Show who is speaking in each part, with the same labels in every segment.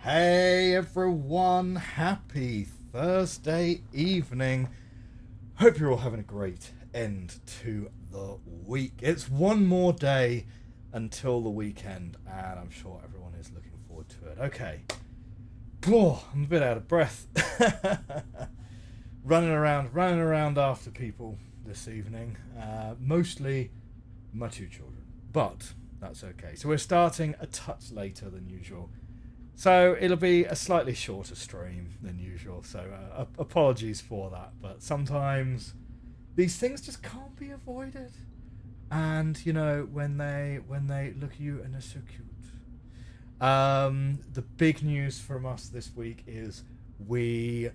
Speaker 1: Hey everyone, happy Thursday evening. Hope you're all having a great end to the week. It's one more day until the weekend, and I'm sure everyone is looking forward to it. Okay. Oh, I'm a bit out of breath. running around after people this evening. Mostly my two children, but that's okay. So we're starting a touch later than usual. So it'll be a slightly shorter stream than usual. So apologies for that. But sometimes these things just can't be avoided. And you know when they look at you and they're so cute. The big news from us this week is we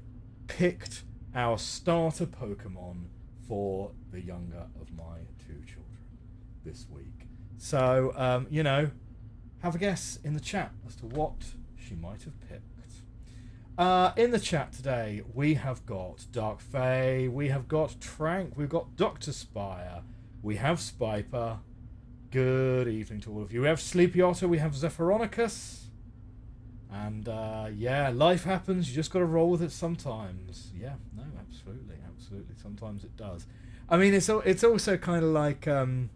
Speaker 1: picked our starter Pokemon for the younger of my two children this week. So have a guess in the chat as to what she might have picked. In the chat today, we have got Dark Fae, we have got Trank, we've got Dr. Spire, we have Spiper. Good evening to all of you. We have Sleepy Otter, we have Zephyronicus. And life happens, you just got to roll with it sometimes. Yeah, no, absolutely. Sometimes it does. I mean, it's also kind of like, because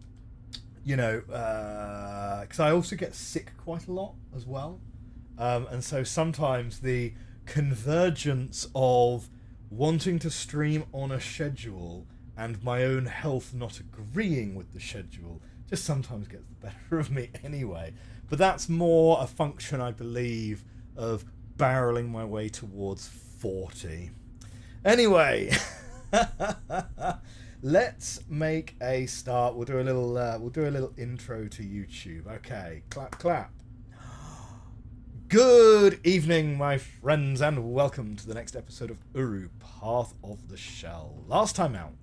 Speaker 1: I also get sick quite a lot as well. And so sometimes the convergence of wanting to stream on a schedule and my own health not agreeing with the schedule just sometimes gets the better of me anyway. But that's more a function, I believe, of barreling my way towards 40. Anyway, let's make a start. We'll do a little intro to YouTube. Okay, clap. Good evening, my friends, and welcome to the next episode of Uru, Path of the Shell. Last time out,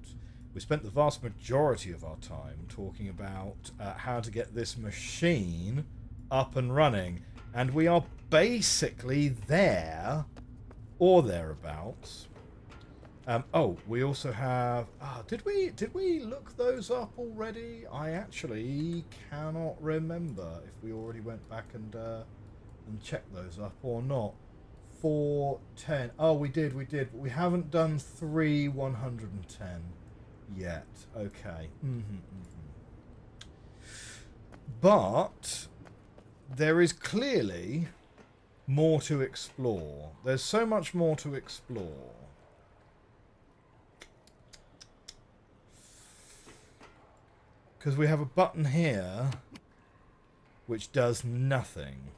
Speaker 1: we spent the vast majority of our time talking about how to get this machine up and running, and we are basically there, or thereabouts. We also have... did we look those up already? I actually cannot remember if we already went back and check those up or not. 410. Oh, we did, but we haven't done 3110 yet. Okay. But there is clearly more to explore. There's so much more to explore. Because we have a button here which does nothing.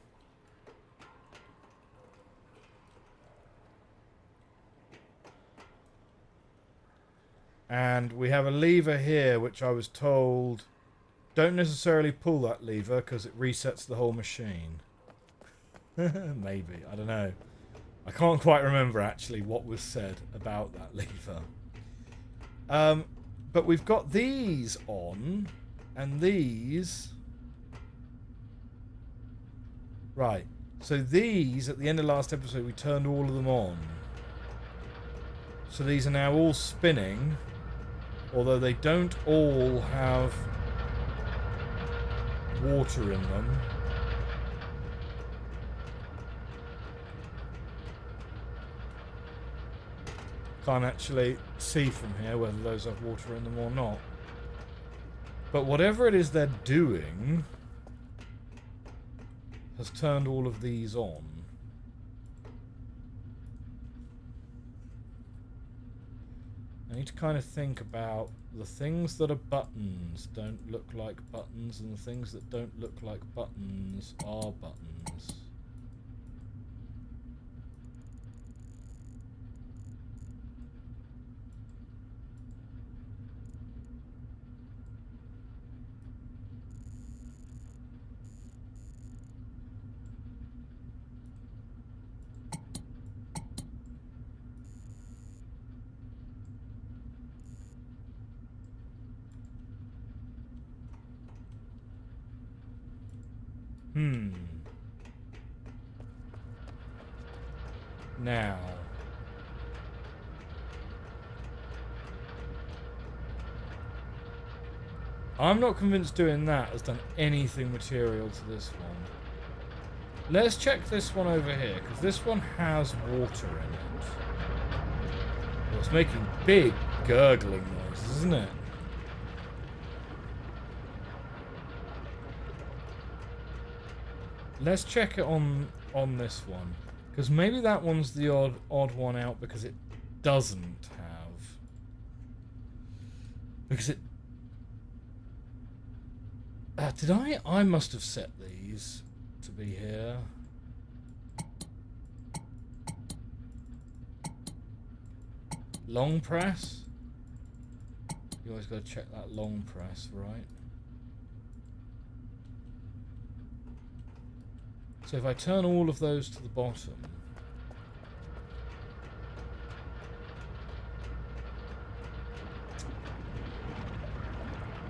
Speaker 1: And we have a lever here, which I was told, don't necessarily pull that lever because it resets the whole machine. Maybe, I don't know. I can't quite remember actually what was said about that lever. But we've got these on, and these... Right, so these, at the end of last episode, we turned all of them on. So these are now all spinning. Although they don't all have water in them. Can't actually see from here whether those have water in them or not. But whatever it is they're doing has turned all of these on. I need to kind of think about the things that are buttons don't look like buttons, and the things that don't look like buttons are buttons. Now, I'm not convinced doing that has done anything material to this one. Let's check this one over here, because this one has water in it. Well, it's making big gurgling noises, isn't it? Let's check it on this one, because maybe that one's the odd one out because it doesn't have. Because it. Did I must have set these to be here. Long press. You always got to check that long press, right? So if I turn all of those to the bottom,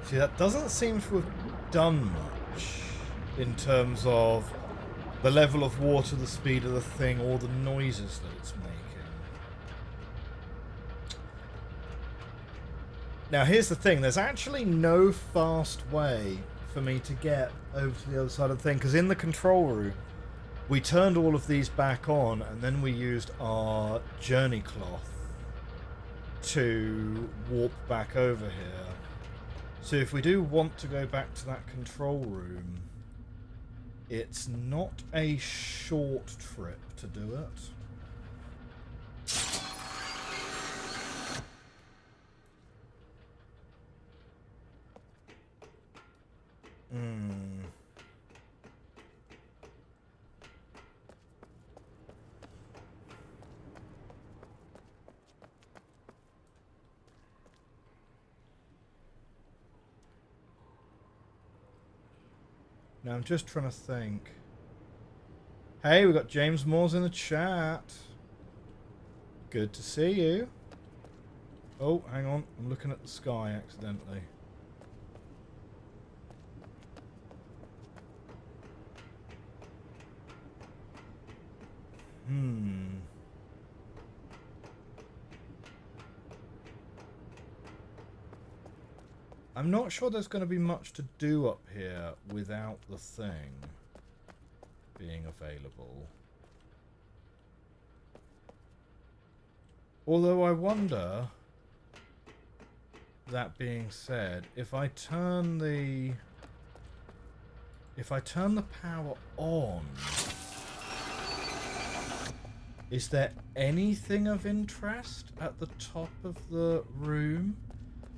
Speaker 1: see, that doesn't seem to have done much in terms of the level of water, the speed of the thing, or the noises that it's making. Now here's the thing, there's actually no fast way for me to get over to the other side of the thing, because in the control room we turned all of these back on and then we used our journey cloth to warp back over here. So if we do want to go back to that control room, it's not a short trip to do it. Now I'm just trying to think. Hey, we got James Moores in the chat. Good to see you. Oh, hang on. I'm looking at the sky accidentally. I'm not sure there's going to be much to do up here without the thing being available. Although I wonder, that being said, if I turn the power on, is there anything of interest at the top of the room?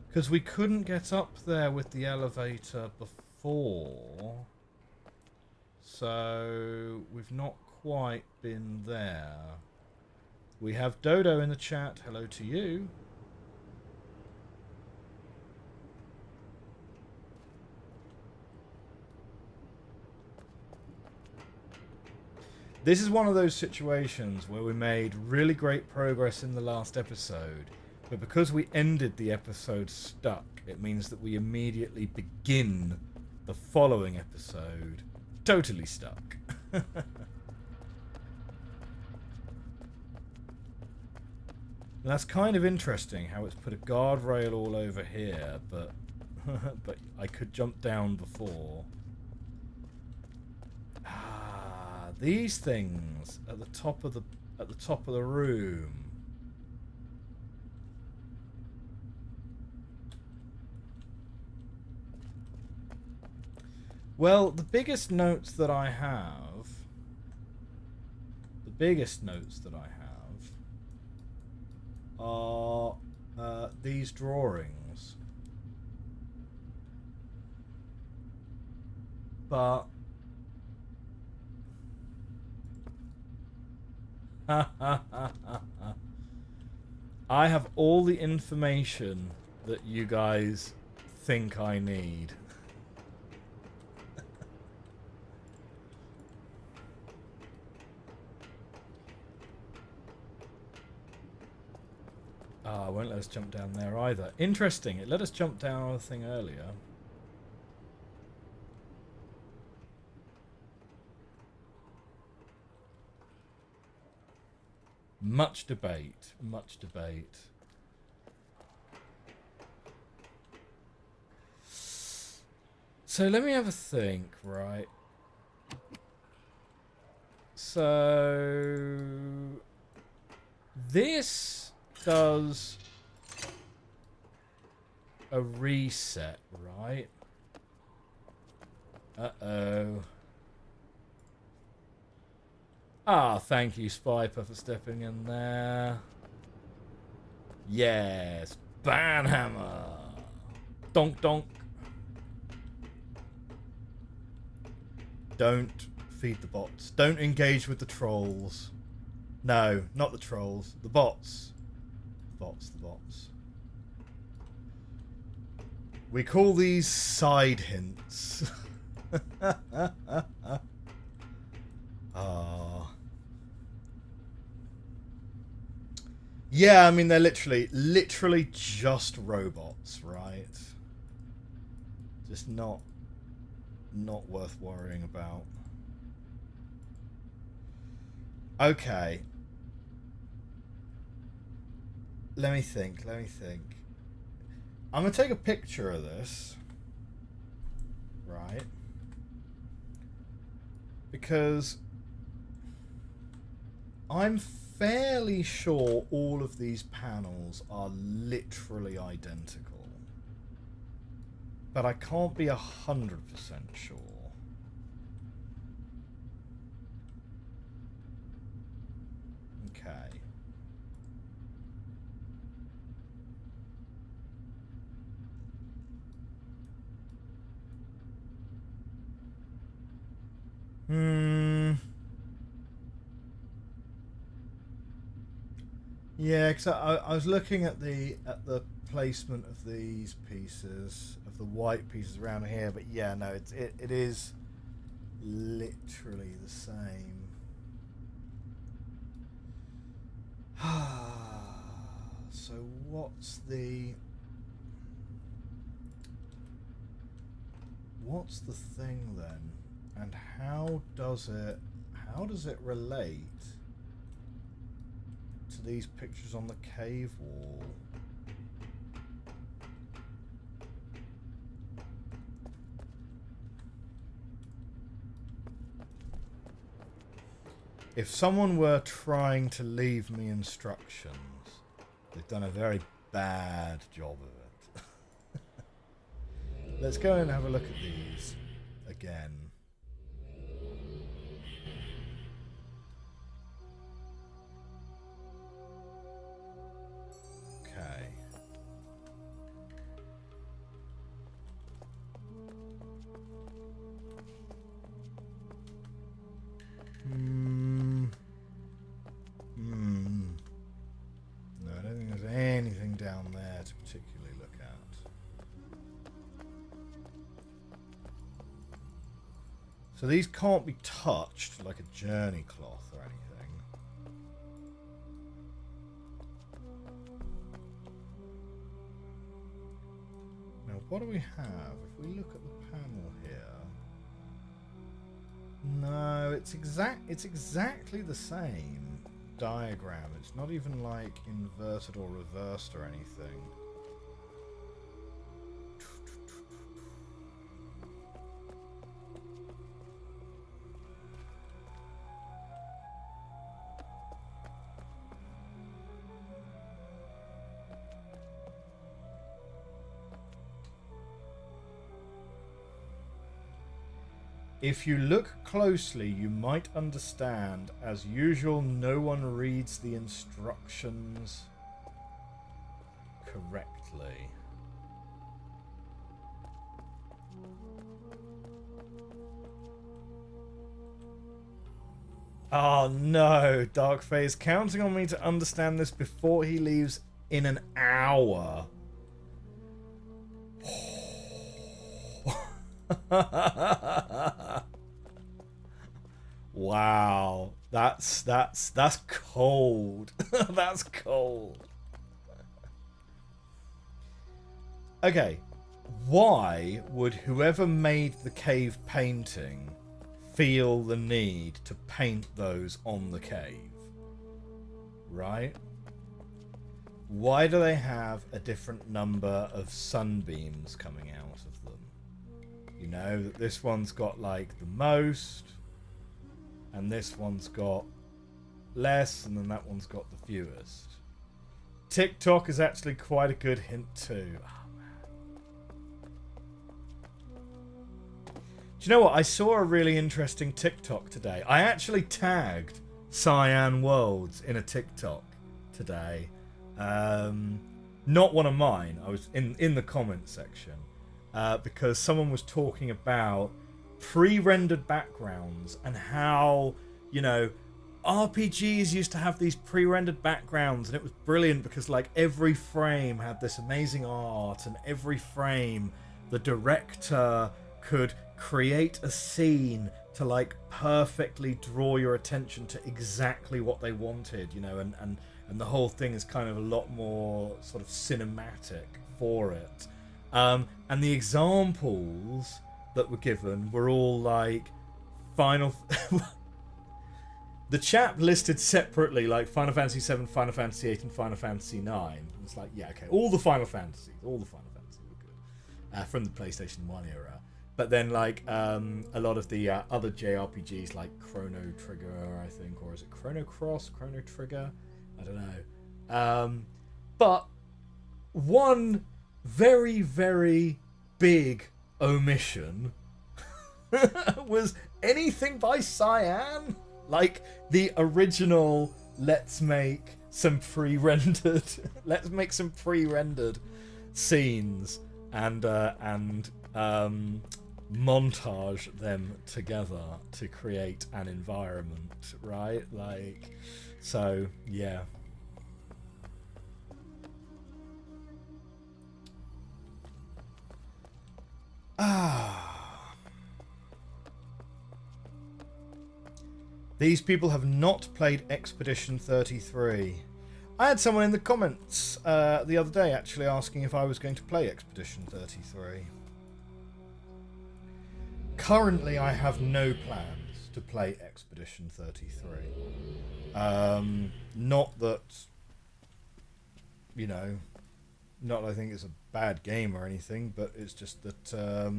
Speaker 1: Because we couldn't get up there with the elevator before. So we've not quite been there. We have Dodo in the chat. Hello to you. This is one of those situations where we made really great progress in the last episode. But because we ended the episode stuck, it means that we immediately begin the following episode totally stuck. That's kind of interesting how it's put a guardrail all over here, but but I could jump down before. Ah, these things at the top of the room. Well, the biggest notes that I have are these drawings. But I have all the information that you guys think I need. Ah, it won't let us jump down there either. Interesting, it let us jump down on the thing earlier. Much debate, much debate. So let me have a think, right? So this does a reset, right? Uh-oh. Ah, thank you, Spiper, for stepping in there. Yes, Banhammer. Donk donk. Don't feed the bots. Don't engage with the trolls. No, not the trolls. The bots. The bots. We call these side hints. Ah. Yeah, I mean, they're literally just robots, right? Just not worth worrying about. Okay. Let me think. I'm going to take a picture of this. Right? Because I'm fairly sure all of these panels are literally identical. But I can't be 100% sure. Okay. Yeah, because I was looking at the placement of these pieces, of the white pieces around here, but yeah, no, it is literally the same. So what's the thing then, and how does it relate to these pictures on the cave wall? If someone were trying to leave me instructions, they've done a very bad job of it. Let's go and have a look at these again. Okay. No, I don't think there's anything down there to particularly look at. So these can't be touched like a journey cloth or anything. Now, what do we have? If we look at the panel here, no, it's exactly the same diagram. It's not even like inverted or reversed or anything. If you look closely, you might understand. As usual, no one reads the instructions correctly. Oh no, Darkface counting on me to understand this before he leaves in an hour. Wow, that's cold. That's cold. Okay, why would whoever made the cave painting feel the need to paint those on the cave? Right? Why do they have a different number of sunbeams coming out of them? You know, that this one's got like the most, and this one's got less, and then that one's got the fewest. TikTok is actually quite a good hint too. Oh, man. Do you know what? I saw a really interesting TikTok today. I actually tagged Cyan Worlds in a TikTok today. Not one of mine. I was in the comment section because someone was talking about pre-rendered backgrounds and how, you know, RPGs used to have these pre-rendered backgrounds, and it was brilliant because like every frame had this amazing art, and every frame the director could create a scene to like perfectly draw your attention to exactly what they wanted, you know, and the whole thing is kind of a lot more sort of cinematic for it. And the examples that were given were all like Final the chap listed separately like Final Fantasy 7, Final Fantasy 8 and Final Fantasy 9. It's like, yeah, okay, all the Final Fantasies were good from the PlayStation 1 era. But then like a lot of the other JRPGs like Chrono Trigger, I think, or is it Chrono Cross, Chrono Trigger? I don't know. But one very, very big omission was anything by Cyan. Like the original, let's make some pre-rendered scenes and montage them together to create an environment, right? Like, so yeah. These people have not played Expedition 33. I had someone in the comments the other day actually asking if I was going to play Expedition 33. Currently, I have no plans to play Expedition 33. Not that, you know, not that I think it's a bad game or anything, but it's just that, I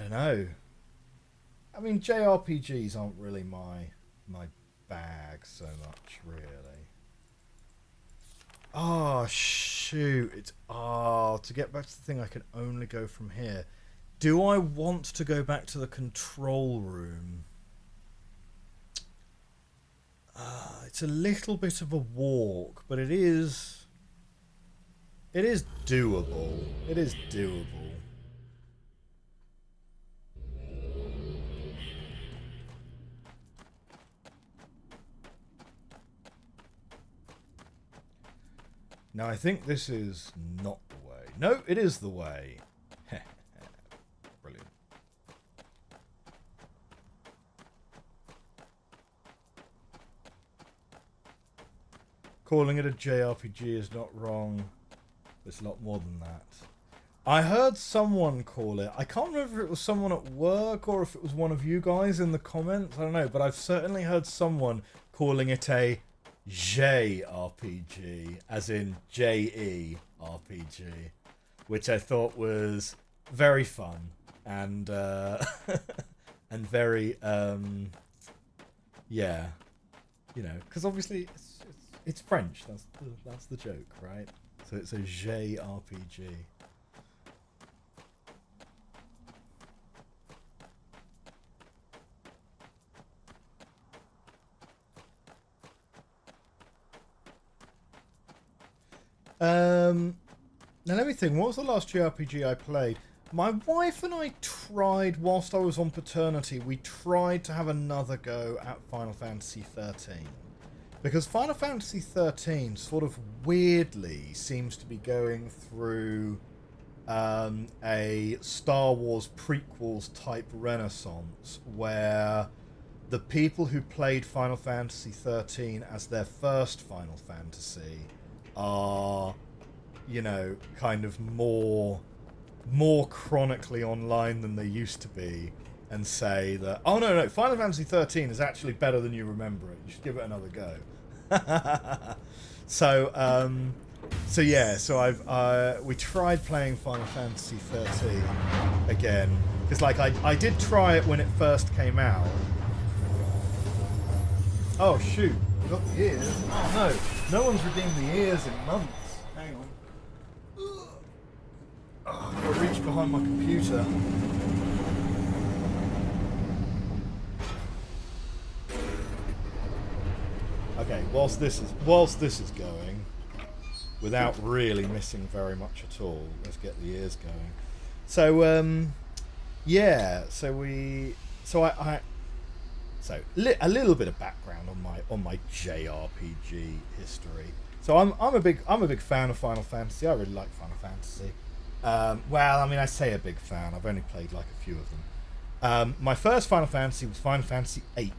Speaker 1: don't know. I mean, JRPGs aren't really my bag so much, really. Oh, shoot. It's, to get back to the thing, I can only go from here. Do I want to go back to the control room? It's a little bit of a walk, but it is doable. It is doable. Now, I think this is not the way. No, it is the way. Brilliant. Calling it a JRPG is not wrong. It's a lot more than that. I heard someone call it. I can't remember if it was someone at work or if it was one of you guys in the comments. I don't know, but I've certainly heard someone calling it a JRPG, as in JE RPG, which I thought was very fun and and very yeah, you know, because obviously it's French. That's the joke, right? So it's a JRPG. Now let me think, what was the last JRPG I played? My wife and I tried, whilst I was on paternity, we tried to have another go at Final Fantasy 13. Because Final Fantasy 13 sort of weirdly seems to be going through a Star Wars prequels type renaissance, where the people who played Final Fantasy 13 as their first Final Fantasy are, you know, kind of more chronically online than they used to be, and say that, oh no, Final Fantasy 13 is actually better than you remember it. You should give it another go. So yeah, so we tried playing Final Fantasy 13 again, because like I did try it when it first came out, Oh shoot, we got the ears. Oh no, no one's redeemed the ears in months. Hang on. Oh, I've got to reach behind my computer. Okay, whilst this is going, without really missing very much at all, let's get the ears going. So yeah, a little bit of background on my JRPG history. So I'm a big fan of Final Fantasy. I really like Final Fantasy. Well, I mean, I say a big fan. I've only played like a few of them. My first Final Fantasy was Final Fantasy VIII,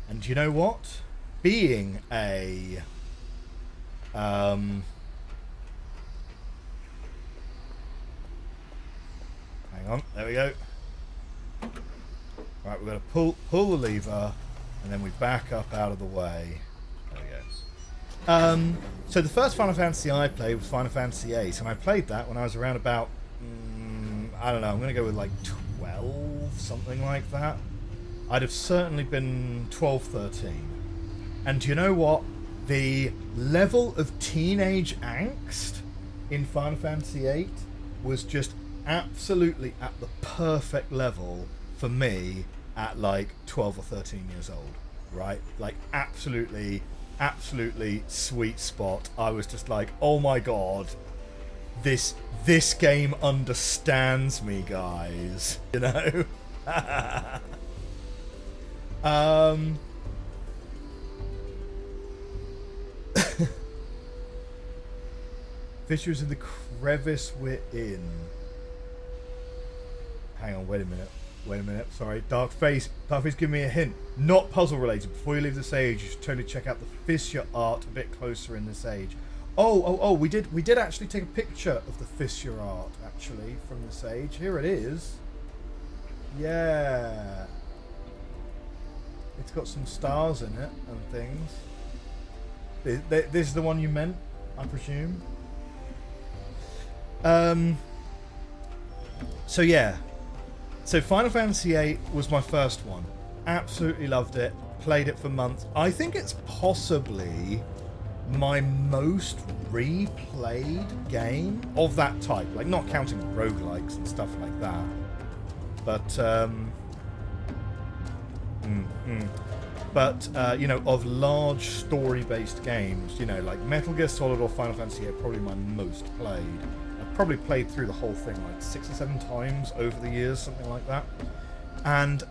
Speaker 1: and you know what? Being a hang on, there we go. Right, we're going to pull the lever, and then we back up out of the way. There we go. So the first Final Fantasy I played was Final Fantasy VIII, and I played that when I was around about, I don't know, I'm going to go with like 12, something like that. I'd have certainly been 12, 13. And you know what? The level of teenage angst in Final Fantasy VIII was just absolutely at the perfect level for me at like 12 or 13 years old, right? Like absolutely sweet spot. I was just like, oh my god, this game understands me, guys, you know. Fissures in the crevice we're in. Hang on, wait a minute. Sorry, Darkface, give me a hint. Not puzzle related. Before you leave the stage, you should totally check out the fissure art a bit closer in this age. Oh, we did actually take a picture of the fissure art actually from the sage. Here it is. Yeah. It's got some stars in it and things. This is the one you meant, I presume. So yeah. So Final Fantasy VIII was my first one. Absolutely loved it. Played it for months. I think it's possibly my most replayed game of that type. Like, not counting roguelikes and stuff like that. But, you know, of large story-based games, you know, like Metal Gear Solid or Final Fantasy are probably my most played. I've probably played through the whole thing like 6 or 7 times over the years, something like that. And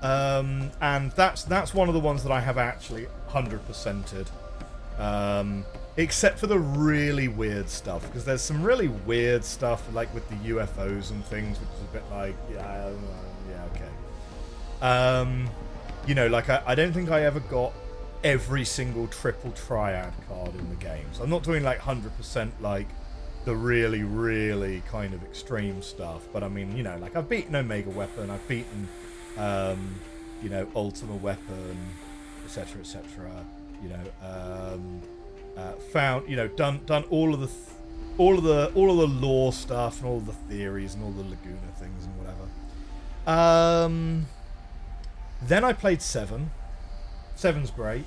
Speaker 1: that's one of the ones that I have actually 100%ed. Except for the really weird stuff, because there's some really weird stuff, like with the UFOs and things, which is a bit like, yeah, okay. You know, like I don't think I ever got every single triple triad card in the game. So I'm not doing like 100% like the really, really kind of extreme stuff. But I mean, you know, like I've beaten Omega Weapon, I've beaten, you know, Ultima Weapon, etc., etc. You know, found, you know, done all of the lore stuff and all of the theories and all the Laguna things and whatever. Then I played 7. 7's great.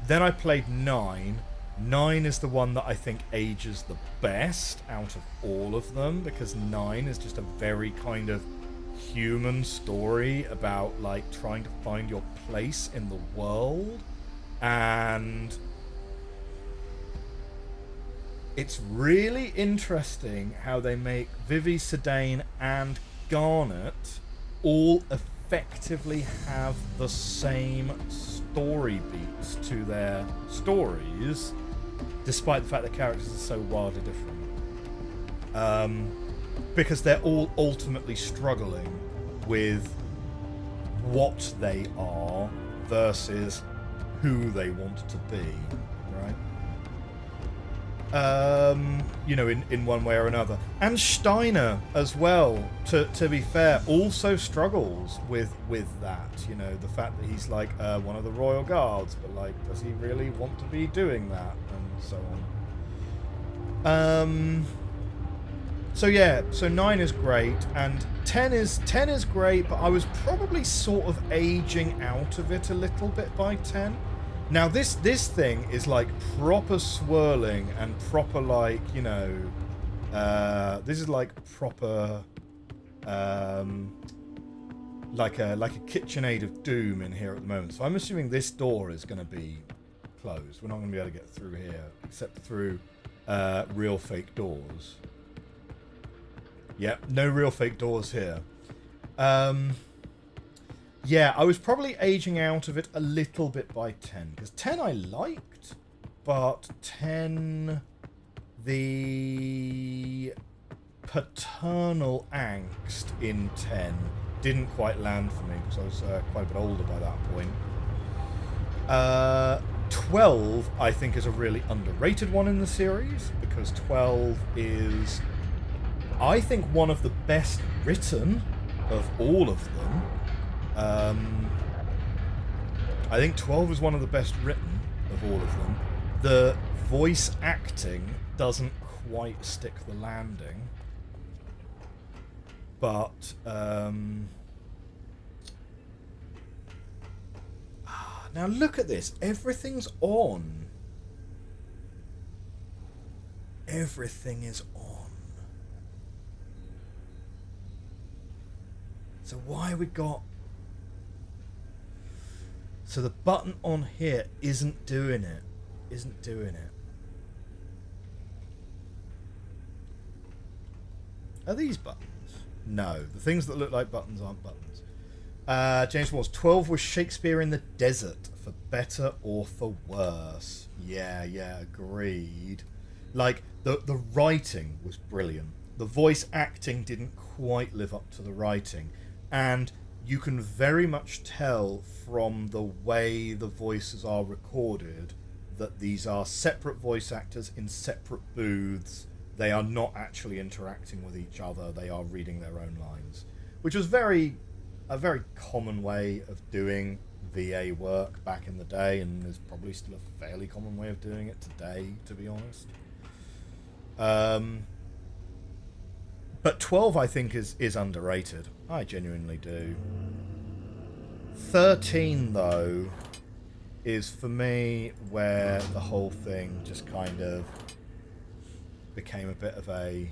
Speaker 1: Then I played 9. 9 is the one that I think ages the best out of all of them, because 9 is just a very kind of human story about like trying to find your place in the world. And it's really interesting how they make Vivi, Sedaine and Garnet all effectively have the same story beats to their stories, despite the fact that characters are so wildly different. Because they're all ultimately struggling with what they are versus who they want to be, right? You know, in one way or another. And Steiner as well, to be fair, also struggles with that, you know, the fact that he's like one of the Royal Guards, but like, does he really want to be doing that, and so on. So yeah, so 9 is great, and 10 is great, but I was probably sort of aging out of it a little bit by 10. Now this thing is like proper swirling and proper like, you know, this is like proper like a KitchenAid of doom in here at the moment. So I'm assuming this door is going to be closed. We're not going to be able to get through here except through real fake doors. Yep, no real fake doors here. Yeah, I was probably aging out of it a little bit by 10. Because 10 I liked, but 10, the paternal angst in 10 didn't quite land for me because I was quite a bit older by that point. 12, I think, is a really underrated one in the series because 12 is, I think, one of the best written of all of them. I think 12 is one of the best written of all of them. The voice acting doesn't quite stick the landing. But, now look at this. Everything's on. Everything is on. So why we got... So the button on here isn't doing it. Isn't doing it. Are these buttons? No. The things that look like buttons aren't buttons. James Walls, 12 was Shakespeare in the desert, for better or for worse. Yeah, agreed. Like, the writing was brilliant. The voice acting didn't quite live up to the writing. And you can very much tell from the way the voices are recorded that these are separate voice actors in separate booths. They are not actually interacting with each other. They are reading their own lines, which was a very common way of doing VA work back in the day, and is probably still a fairly common way of doing it today, to be honest. But 12, I think, is underrated. I genuinely do. 13, though, is for me where the whole thing just kind of became a bit of a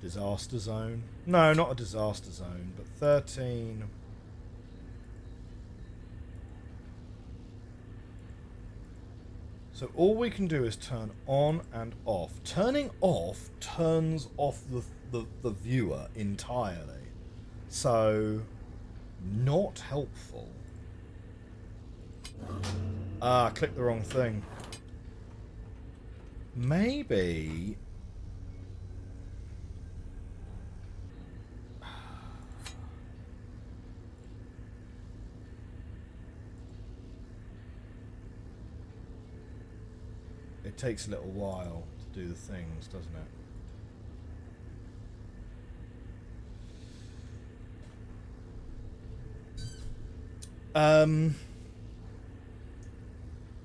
Speaker 1: disaster zone. No, not a disaster zone, but 13... So all we can do is turn on and off. Turning off turns off the viewer entirely. So, not helpful. Ah, clicked the wrong thing. Maybe... It takes a little while to do the things, doesn't it?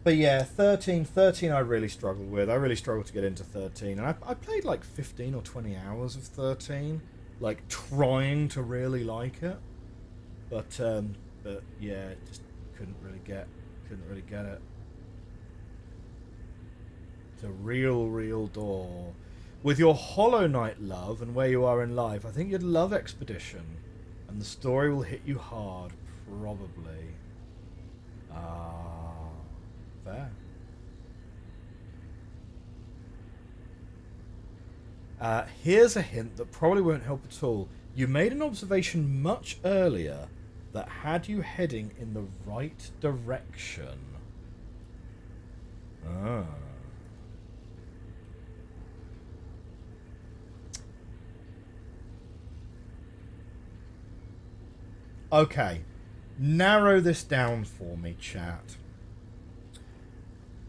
Speaker 1: But yeah, 13 I really struggled with. I really struggled to get into 13. And I played like 15 or 20 hours of 13, like trying to really like it. But yeah, just couldn't really get it. It's a real door. With your Hollow Knight love and where you are in life, I think you'd love Expedition. And the story will hit you hard, probably. Fair. Here's a hint that probably won't help at all. You made an observation much earlier that had you heading in the right direction. Ah. Okay, narrow this down for me, chat.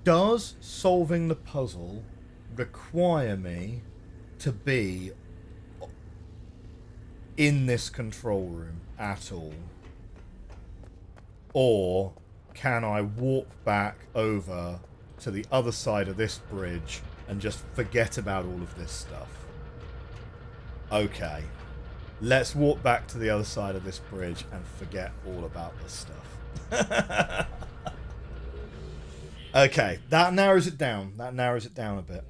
Speaker 1: Does solving the puzzle require me to be in this control room at all? Or can I walk back over to the other side of this bridge and just forget about all of this stuff? Okay. Let's walk back to the other side of this bridge and forget all about this stuff. Okay, that narrows it down. That narrows it down a bit.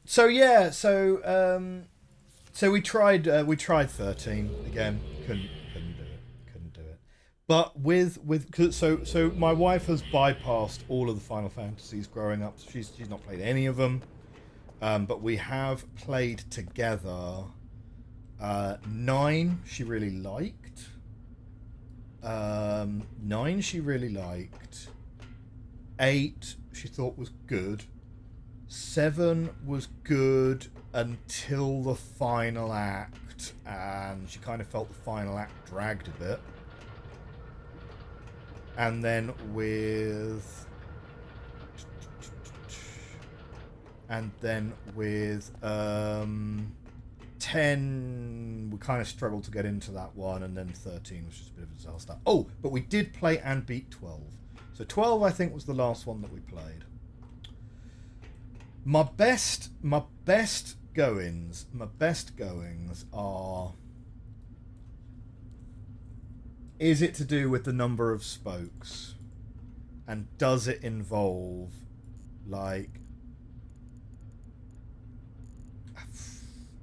Speaker 1: So yeah, so we tried 13 again. Couldn't do it. Couldn't do it. But so my wife has bypassed all of the Final Fantasies growing up. She's not played any of them. But we have played together. 9 she really liked. 9 she really liked. 8 she thought was good. 7 was good until the final act, and she kind of felt the final act dragged a bit. And then with 10 we kind of struggled to get into that one, and then 13 was just a bit of a disaster. Oh, but we did play and beat 12. So 12 I think was the last one that we played. My best goings are, is it to do with the number of spokes, and does it involve like,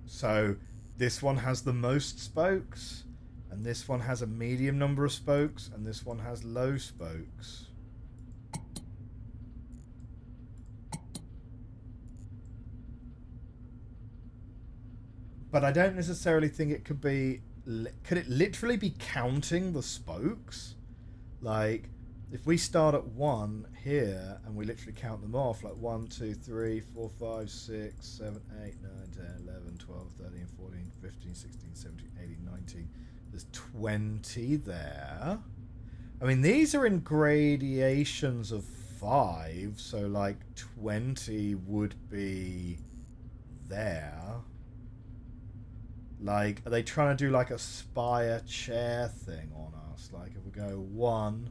Speaker 1: so this one has the most spokes, and this one has a medium number of spokes, and this one has low spokes. But I don't necessarily think it could be... Could it literally be counting the spokes? Like, if we start at 1 here, and we literally count them off, like 1, 2, 3, 4, 5, 6, 7, 8, 9, 10, 11, 12, 13, 14, 15, 16, 17, 18, 19. There's 20 there. I mean, these are in gradations of 5, so like 20 would be there. Like, are they trying to do like a spire chair thing on us? Like, if we go 1,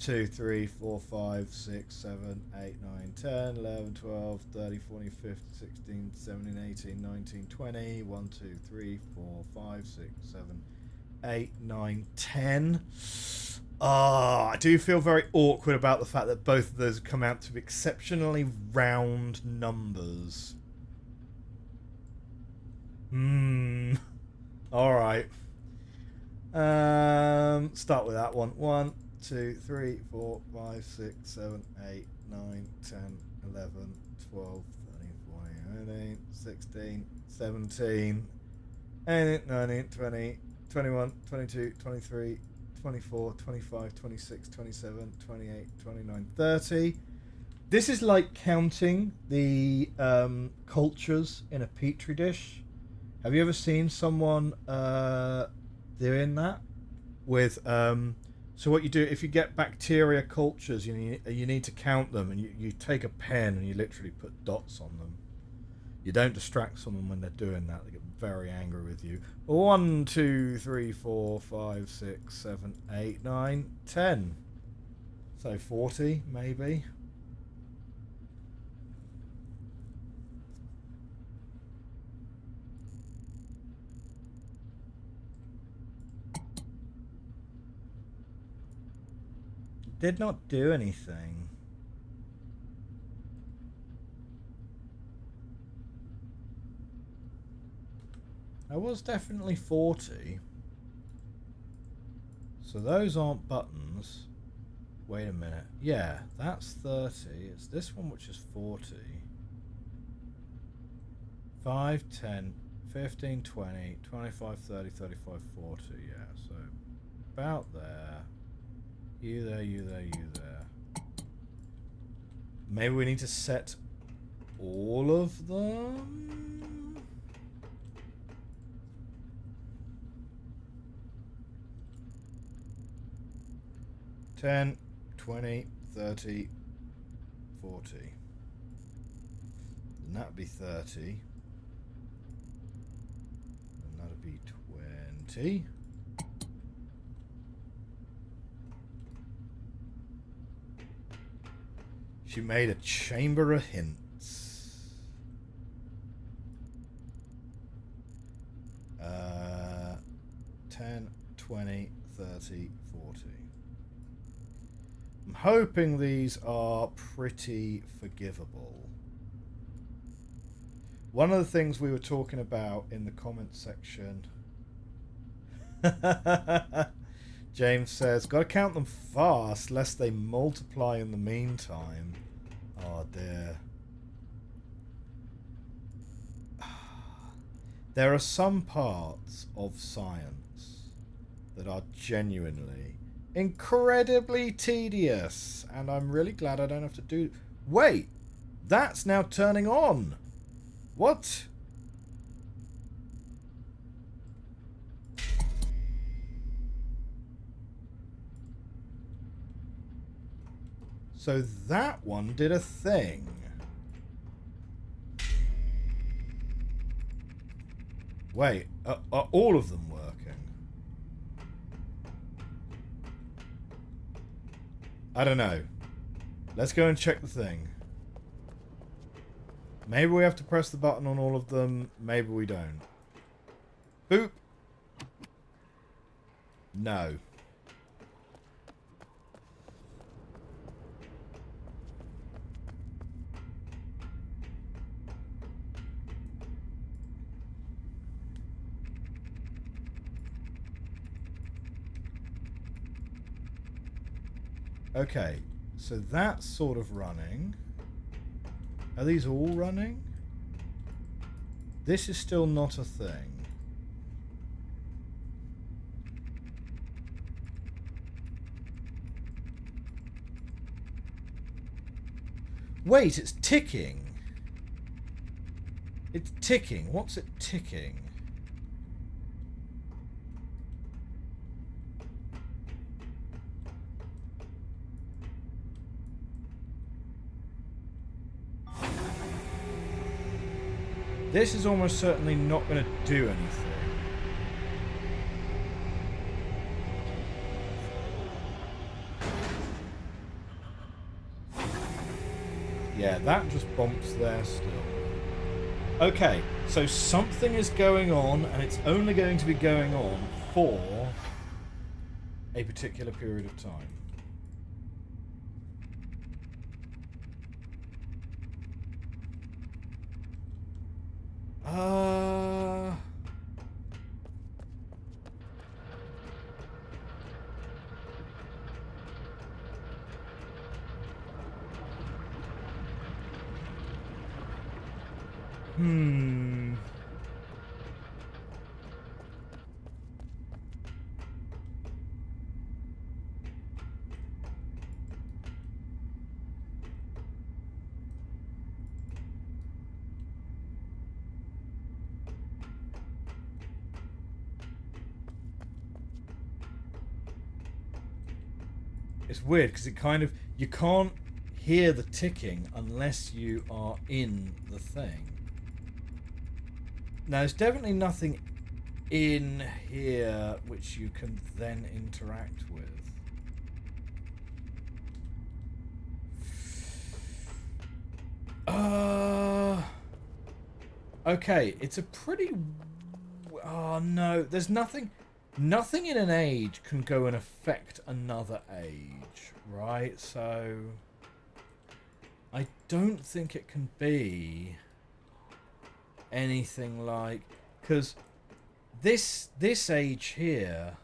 Speaker 1: 2, 3, 4, 5, 6, 7, 8, 9, 10, 11, 12, 13, 14, 15, 16, 17, 18, 19, 20. 1, 2, 3, 4, 5, 6, 7, 8, 9, 10. I do feel very awkward about the fact that both of those come out to be exceptionally round numbers. Alright. Start with that one. 1, 2, 3, 4, 5, 6, 7, 8, 9, 10, 11, 12, 13, 14, 15, 16, 17, 18, 19, 20, 21, 22, 23, 24, 25, 26, 27, 28, 29, 30. This is like counting the cultures in a petri dish. Have you ever seen someone doing that? With so what you do, if you get bacteria cultures, you need to count them, and you take a pen and you literally put dots on them. You don't distract someone when they're doing that; they get very angry with you. 1, 2, 3, 4, 5, 6, 7, 8, 9, 10. So 40 maybe. Did not do anything. I was definitely 40. So those aren't buttons. Wait a minute. Yeah, that's 30. It's this one which is 40. 5, 10, 15, 20, 25, 30, 35, 40. Yeah, so about there. You there, you there, you there. Maybe we need to set all of them? $10, $20, $30, $40. And that'd be 30. And that'd be 20. She made a chamber of hints. 10, 20, 30, 40. I'm hoping these are pretty forgivable. One of the things we were talking about in the comments section... James says, gotta count them fast lest they multiply in the meantime. Oh dear. There are some parts of science that are genuinely incredibly tedious, and I'm really glad I don't have to do... Wait! That's now turning on! What? So that one did a thing. Wait, are all of them working? I don't know. Let's go and check the thing. Maybe we have to press the button on all of them. Maybe we don't. Boop. No. Okay, so that's sort of running. Are these all running? This is still not a thing. Wait, it's ticking. It's ticking. What's it ticking? This is almost certainly not going to do anything. Yeah, that just bumps there still. Okay, so something is going on, and it's only going to be going on for a particular period of time. It's weird because it kind of, you can't hear the ticking unless you are in the thing. Now, there's definitely nothing in here which you can then interact with. Okay, it's a pretty... Oh, no, there's nothing... Nothing in an age can go and affect another age, right? So I don't think it can be anything like, because this age here,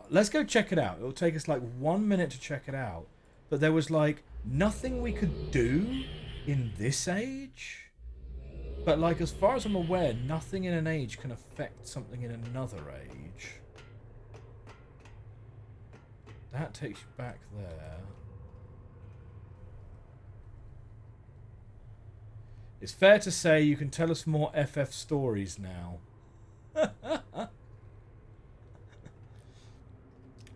Speaker 1: let's go check it out. It'll take us like 1 minute to check it out, but there was like nothing we could do in this age. But, like, as far as I'm aware, nothing in an age can affect something in another age. That takes you back there. It's fair to say you can tell us more FF stories now.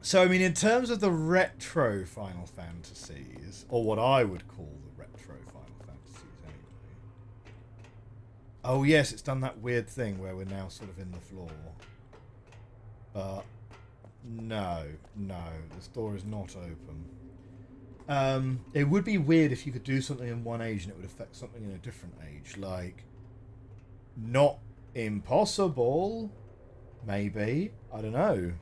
Speaker 1: So, I mean, in terms of the retro Final Fantasies, or what I would call the retro Final Fantasies anyway. Oh yes, it's done that weird thing where we're now sort of in the floor. But no, the door is not open. It would be weird if you could do something in one age and it would affect something in a different age. Like, not impossible, Maybe. I don't know.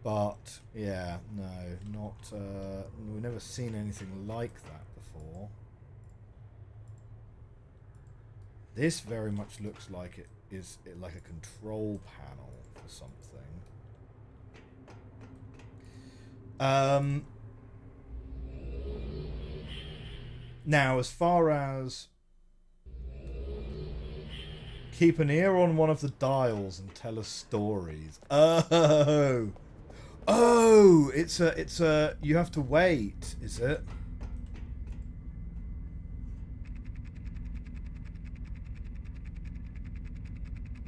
Speaker 1: But, yeah, no, not... we've never seen anything like that before. This very much looks like it is like a control panel for something. Now, as far as... Keep an ear on one of the dials and tell us stories. Oh! Oh! It's a... You have to wait, is it?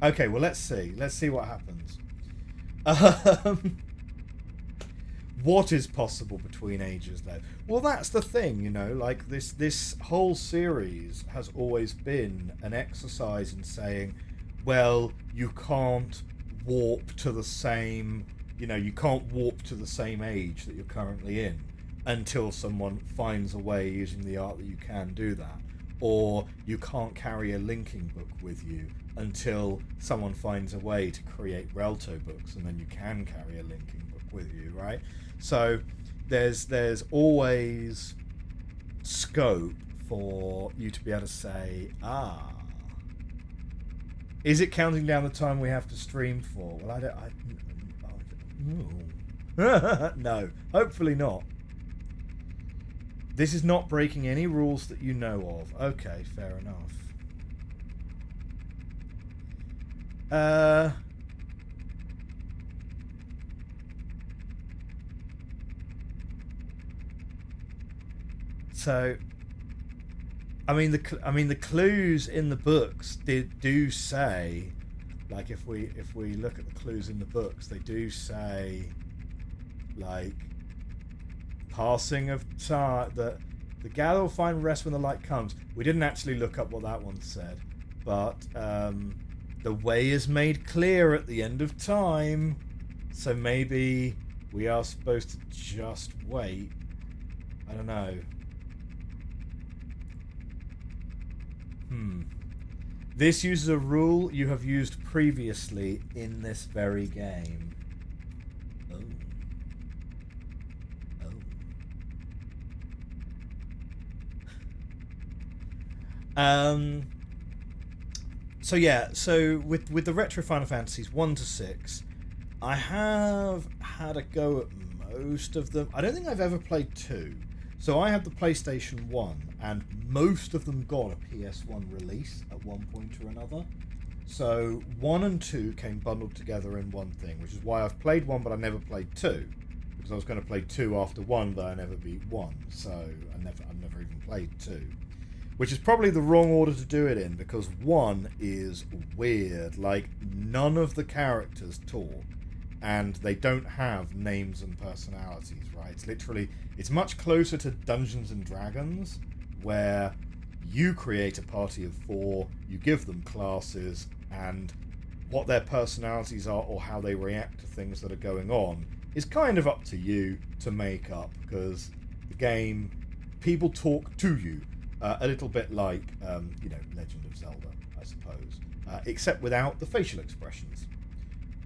Speaker 1: Okay, well, let's see. Let's see what happens. What is possible between ages, though? Well, that's the thing, you know, like this whole series has always been an exercise in saying, well, you can't warp to the same, you know, you can't warp to the same age that you're currently in until someone finds a way using the art that you can do that. Or you can't carry a linking book with you until someone finds a way to create Relto books, and then you can carry a linking book with you, right? So there's always scope for you to be able to say, is it counting down the time we have to stream for? Well, no, hopefully not. This is not breaking any rules that you know of. Okay, fair enough. So, I mean the clues in the books do say, like if we look at the clues in the books, they do say, like, passing of time, that the gather will find rest when the light comes. We didn't actually look up what that one said, but the way is made clear at the end of time. So maybe we are supposed to just wait. I don't know. This uses a rule you have used previously in this very game. So yeah, so with the retro Final Fantasies 1 to 6, I have had a go at most of them. I don't think I've ever played 2. So I had the PlayStation 1, and most of them got a PS1 release at one point or another. So 1 and 2 came bundled together in one thing, which is why I've played 1 but I never played 2. Because I was going to play 2 after 1, but I never beat 1, so I've never even played 2. Which is probably the wrong order to do it in, because 1 is weird. Like, none of the characters talk, and they don't have names and personalities, right? It's literally, it's much closer to Dungeons and Dragons, where you create a party of 4, you give them classes, and what their personalities are or how they react to things that are going on is kind of up to you to make up, because the game, people talk to you. A little bit like, you know, Legend of Zelda, I suppose. Except without the facial expressions.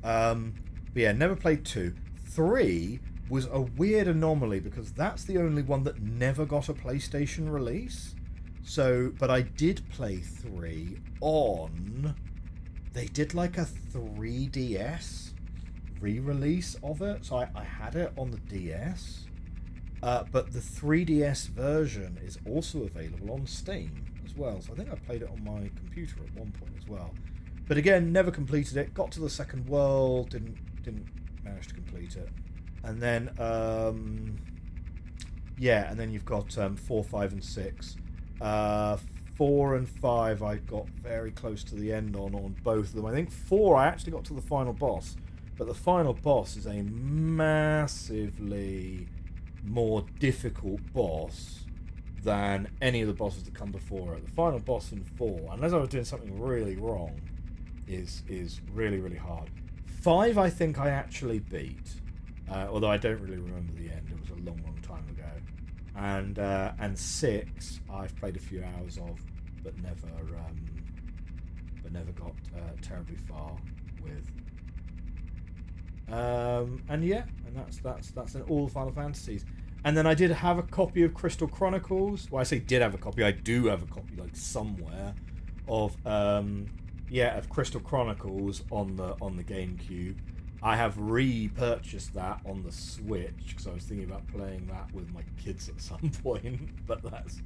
Speaker 1: But yeah, never played 2. 3 was a weird anomaly, because that's the only one that never got a PlayStation release. So, but I did play 3 on... They did like a 3DS re-release of it. So I had it on the DS. But the 3DS version is also available on Steam as well. So I think I played it on my computer at one point as well. But again, never completed it. Got to the second world, didn't manage to complete it. And then, yeah, and then you've got 4, 5, and 6. 4 and 5 I got very close to the end on both of them. I think 4 I actually got to the final boss. But the final boss is a massively more difficult boss than any of the bosses that come before it. The final boss in 4, unless I was doing something really wrong, is really, really hard. 5 I think I actually beat, although I don't really remember the end. It was a long, long time ago. And 6 I've played a few hours of, but never got terribly far with. And yeah, and that's in all the Final Fantasies. And then I did have a copy of Crystal Chronicles. Well, I say did have a copy. I do have a copy, like somewhere, of of Crystal Chronicles on the GameCube. I have repurchased that on the Switch because I was thinking about playing that with my kids at some point. But that's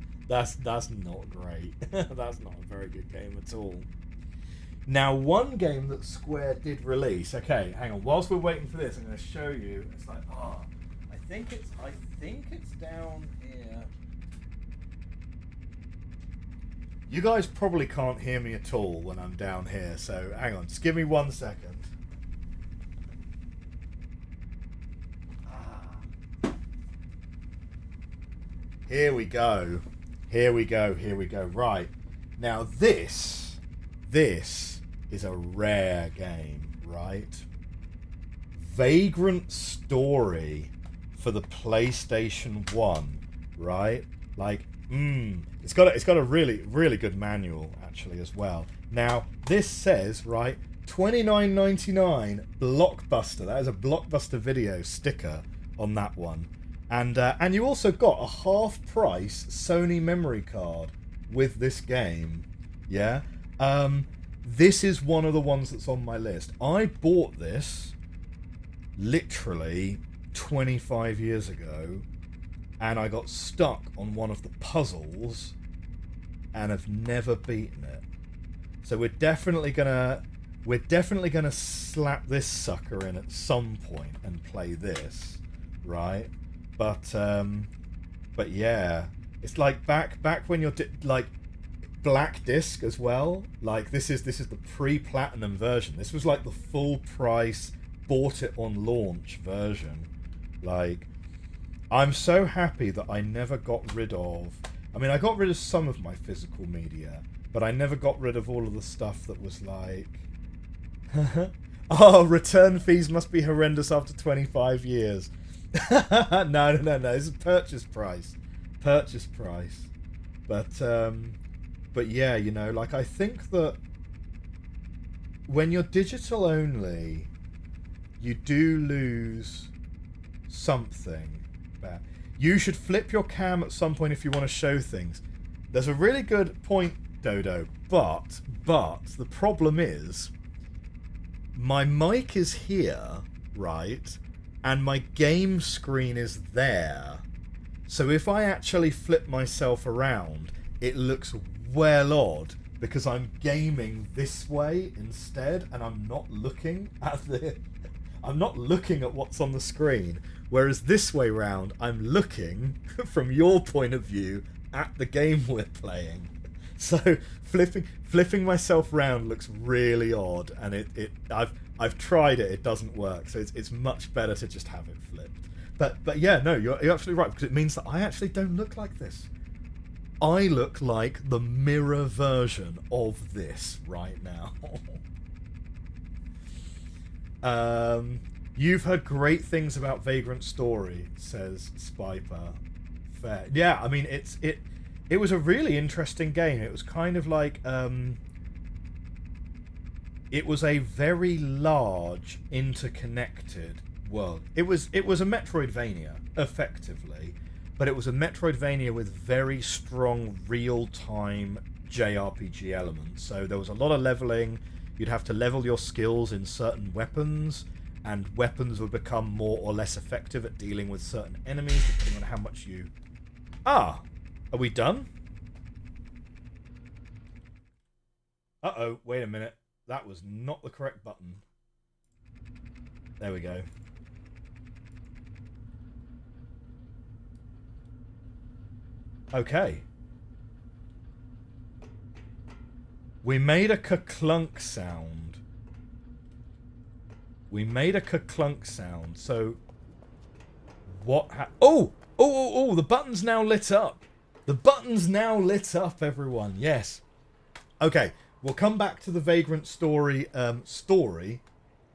Speaker 1: not great. That's not a very good game at all. Now, one game that Square did release. Okay, hang on. Whilst we're waiting for this, I'm going to show you. It's like, I think it's down here. You guys probably can't hear me at all when I'm down here, so hang on. Just give me 1 second. Here we go. Right. Now this is a rare game, right? Vagrant Story for the PlayStation 1, right? Like, it's got a really good manual actually as well. Now, this says, right, $29.99 Blockbuster. That is a Blockbuster Video sticker on that one. And you also got a half-price Sony memory card with this game. Yeah? This is one of the ones that's on my list. I bought this literally 25 years ago, and I got stuck on one of the puzzles and have never beaten it. So we're definitely gonna slap this sucker in at some point and play this, right? But yeah, it's like back when you're like Black Disc as well. Like this is the pre-platinum version. This was like the full price, bought it on launch version. Like, I'm so happy that I never got rid of. I mean, I got rid of some of my physical media, but I never got rid of all of the stuff that was like, oh, return fees must be horrendous after 25 years. No. It's a purchase price. But yeah, you know, like I think that when you're digital only, you do lose something. You should flip your cam at some point if you want to show things. There's a really good point, Dodo, but the problem is my mic is here, right? And my game screen is there. So if I actually flip myself around, it looks well odd because I'm gaming this way instead, and I'm not looking at what's on the screen. Whereas this way round, I'm looking from your point of view at the game we're playing. So flipping myself round looks really odd, and I've tried it. It doesn't work. So it's much better to just have it flipped. But yeah, no, you're absolutely right, because it means that I actually don't look like this. I look like the mirror version of this right now. You've heard great things about Vagrant Story, says Spiper. Fair. Yeah, I mean it was a really interesting game. It was kind of like it was a very large, interconnected world. It was a Metroidvania, effectively, but it was a Metroidvania with very strong real-time JRPG elements. So there was a lot of leveling. You'd have to level your skills in certain weapons, and weapons would become more or less effective at dealing with certain enemies, depending on how much you... Ah! Are we done? Uh-oh, wait a minute. That was not the correct button. There we go. Okay. We made a ka-clunk sound. So, what Oh, the button's now lit up. Everyone. Yes. Okay, we'll come back to the Vagrant Story story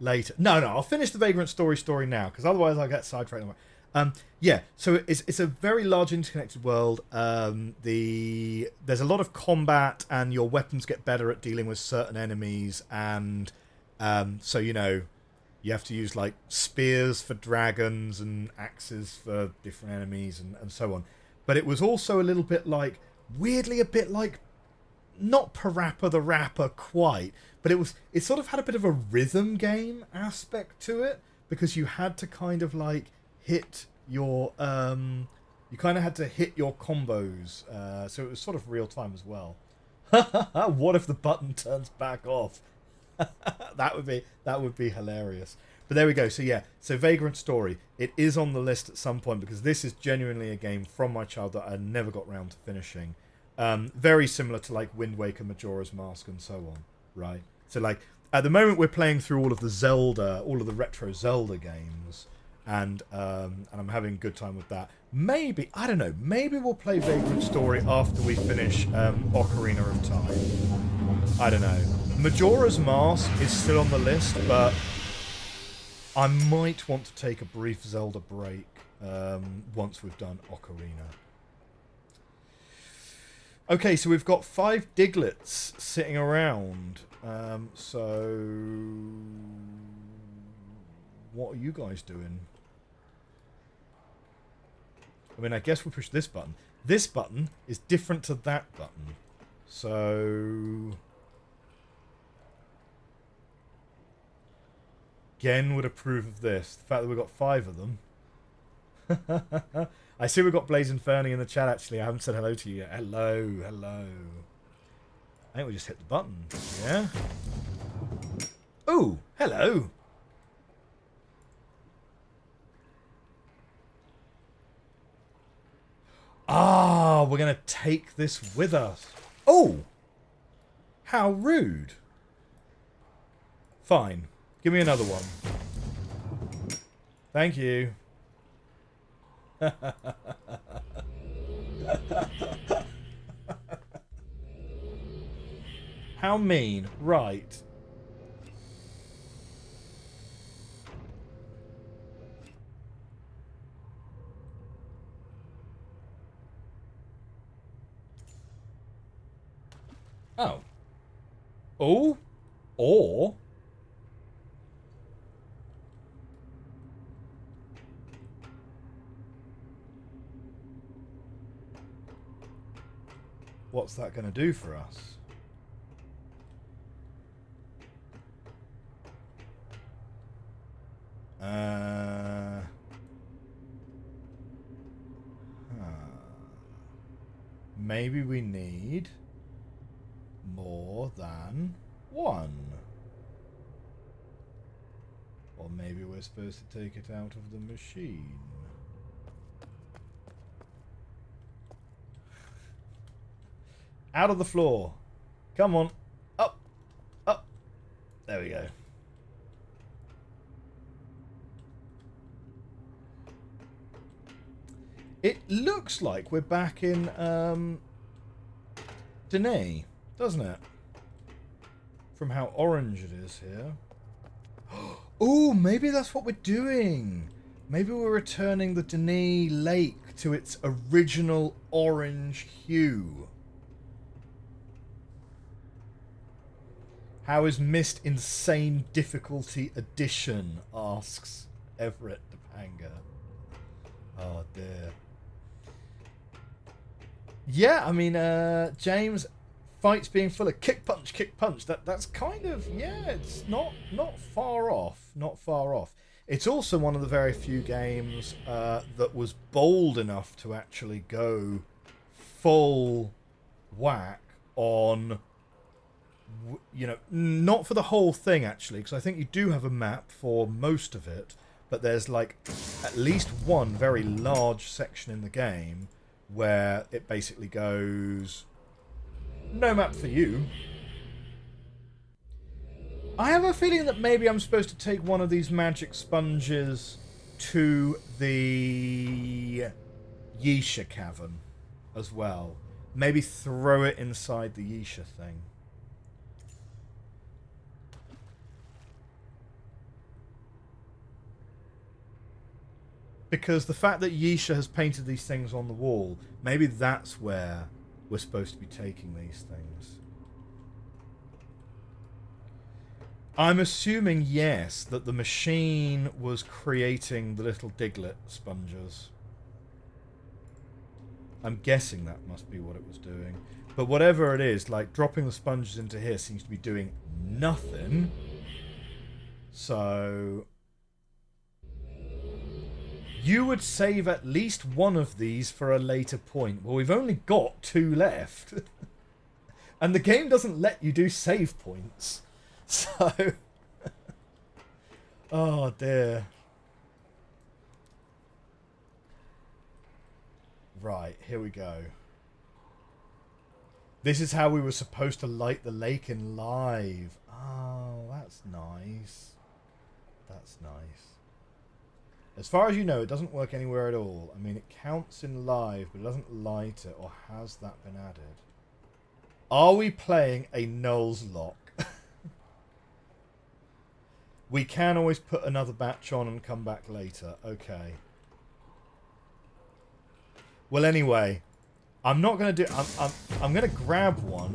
Speaker 1: later. No, I'll finish the Vagrant Story now, because otherwise I'll get sidetracked. Yeah, so it's a very large interconnected world. There's a lot of combat, and your weapons get better at dealing with certain enemies, and so, you know, You have to use like spears for dragons and axes for different enemies and so on. But it was also a little bit like, weirdly a bit like, not Parappa the Rapper quite, but it sort of had a bit of a rhythm game aspect to it, because you had to kind of like hit your you kind of had to hit your combos, so it was sort of real time as well. What if the button turns back off? that would be hilarious. But there we go. So yeah, so Vagrant Story, it is on the list at some point, because this is genuinely a game from my childhood that I never got round to finishing. Very similar to like Wind Waker, Majora's Mask, and so on, right? So like at the moment we're playing through all of the retro Zelda games, and I'm having a good time with that. Maybe, I don't know, maybe we'll play Vagrant Story after we finish Ocarina of Time. I don't know. Majora's Mask is still on the list, but I might want to take a brief Zelda break once we've done Ocarina. Okay, so we've got 5 Diglets sitting around. So what are you guys doing? I mean, I guess we push this button. This button is different to that button. So Gen would approve of this. The fact that we've got 5 of them. I see we've got Blaze Inferni in the chat, actually. I haven't said hello to you yet. Hello, hello. I think we just hit the button. Yeah? Oh, hello. Ah, we're going to take this with us. Oh! How rude. Fine. Give me another one. Thank you. How mean. Right. Oh. Oh? Or... what's that going to do for us? Maybe we need more than one. Or maybe we're supposed to take it out of the machine. Out of the floor. Come on. Up. Up. There we go. It looks like we're back in Danae, doesn't it? From how orange it is here. Oh, maybe that's what we're doing. Maybe we're returning the Danae Lake to its original orange hue. How is Myst Insane Difficulty Edition? Asks Everett Topanga. Oh dear. Yeah, I mean, James, fights being full of kick punch. That's kind of, yeah, it's not far off. Not far off. It's also one of the very few games that was bold enough to actually go full whack on, you know, not for the whole thing actually, because I think you do have a map for most of it, but there's like at least one very large section in the game where it basically goes, no map for you. I have a feeling that maybe I'm supposed to take one of these magic sponges to the Yisha cavern as well. Maybe throw it inside the Yisha thing. Because the fact that Yisha has painted these things on the wall, maybe that's where we're supposed to be taking these things. I'm assuming, yes, that the machine was creating the little Diglett sponges. I'm guessing that must be what it was doing. But whatever it is, like, dropping the sponges into here seems to be doing nothing. So... you would save at least one of these for a later point. Well, we've only got 2 left. And the game doesn't let you do save points. So... oh, dear. Right, here we go. This is how we were supposed to light the lake in live. Oh, that's nice. That's nice. As far as you know, it doesn't work anywhere at all. I mean, it counts in live, but it doesn't light it. Or has that been added? Are we playing a Null's Lock? We can always put another batch on and come back later. Okay. Well, anyway, I'm not going to do... I'm going to grab one,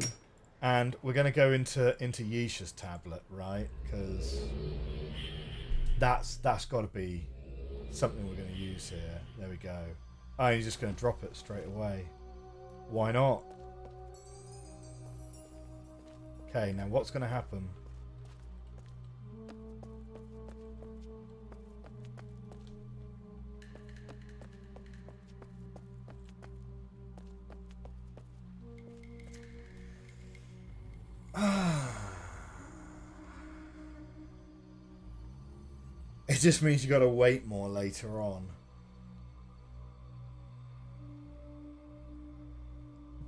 Speaker 1: and we're going to go into Yisha's tablet, right? Because that's got to be something we're going to use here. There we go. Oh, you're just going to drop it straight away. Why not? Okay, now what's going to happen? It just means you got to wait more later on.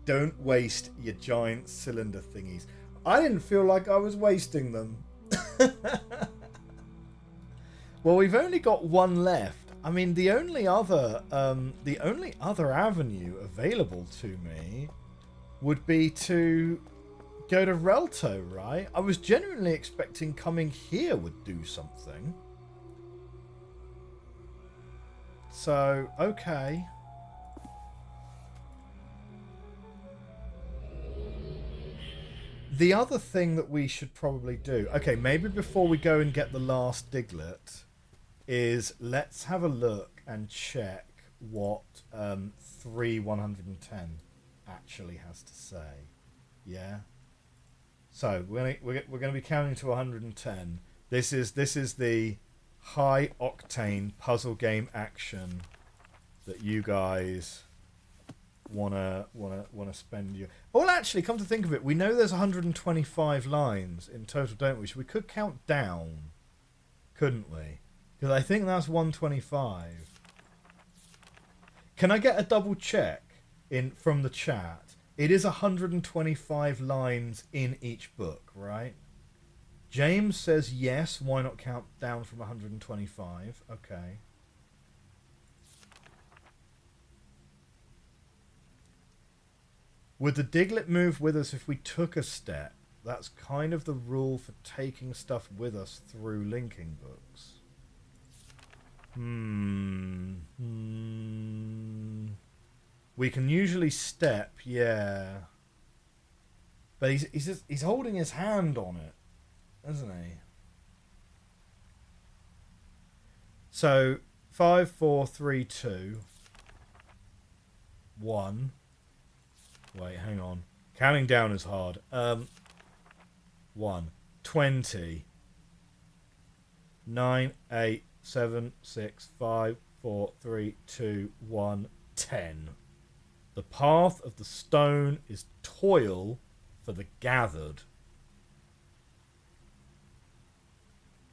Speaker 1: Don't waste your giant cylinder thingies. I didn't feel like I was wasting them. Well, we've only got one left. I mean, the only other avenue available to me would be to go to Relto, right? I was genuinely expecting coming here would do something. So, okay. The other thing that we should probably do... okay, maybe before we go and get the last Diglett, is let's have a look and check what 3:110 actually has to say. Yeah? So, we're going to be counting to 110. This is the high octane puzzle game action that you guys wanna spend your... well, actually, come to think of it, we know there's 125 lines in total, don't we? So we could count down, couldn't we? Because I think that's 125. Can I get a double check from the chat? It is 125 lines in each book, right? James says yes, why not count down from 125? Okay. Would the Diglett move with us if we took a step? That's kind of the rule for taking stuff with us through linking books. We can usually step, yeah. But he's holding his hand on it, isn't he? So 5, 4, 3, 2, 1. Wait, hang on. Counting down is hard. 1, 20, 9, 8, 7, 6, 5, 4, 3, 2, 1, 10. The path of the stone is toil for the gathered.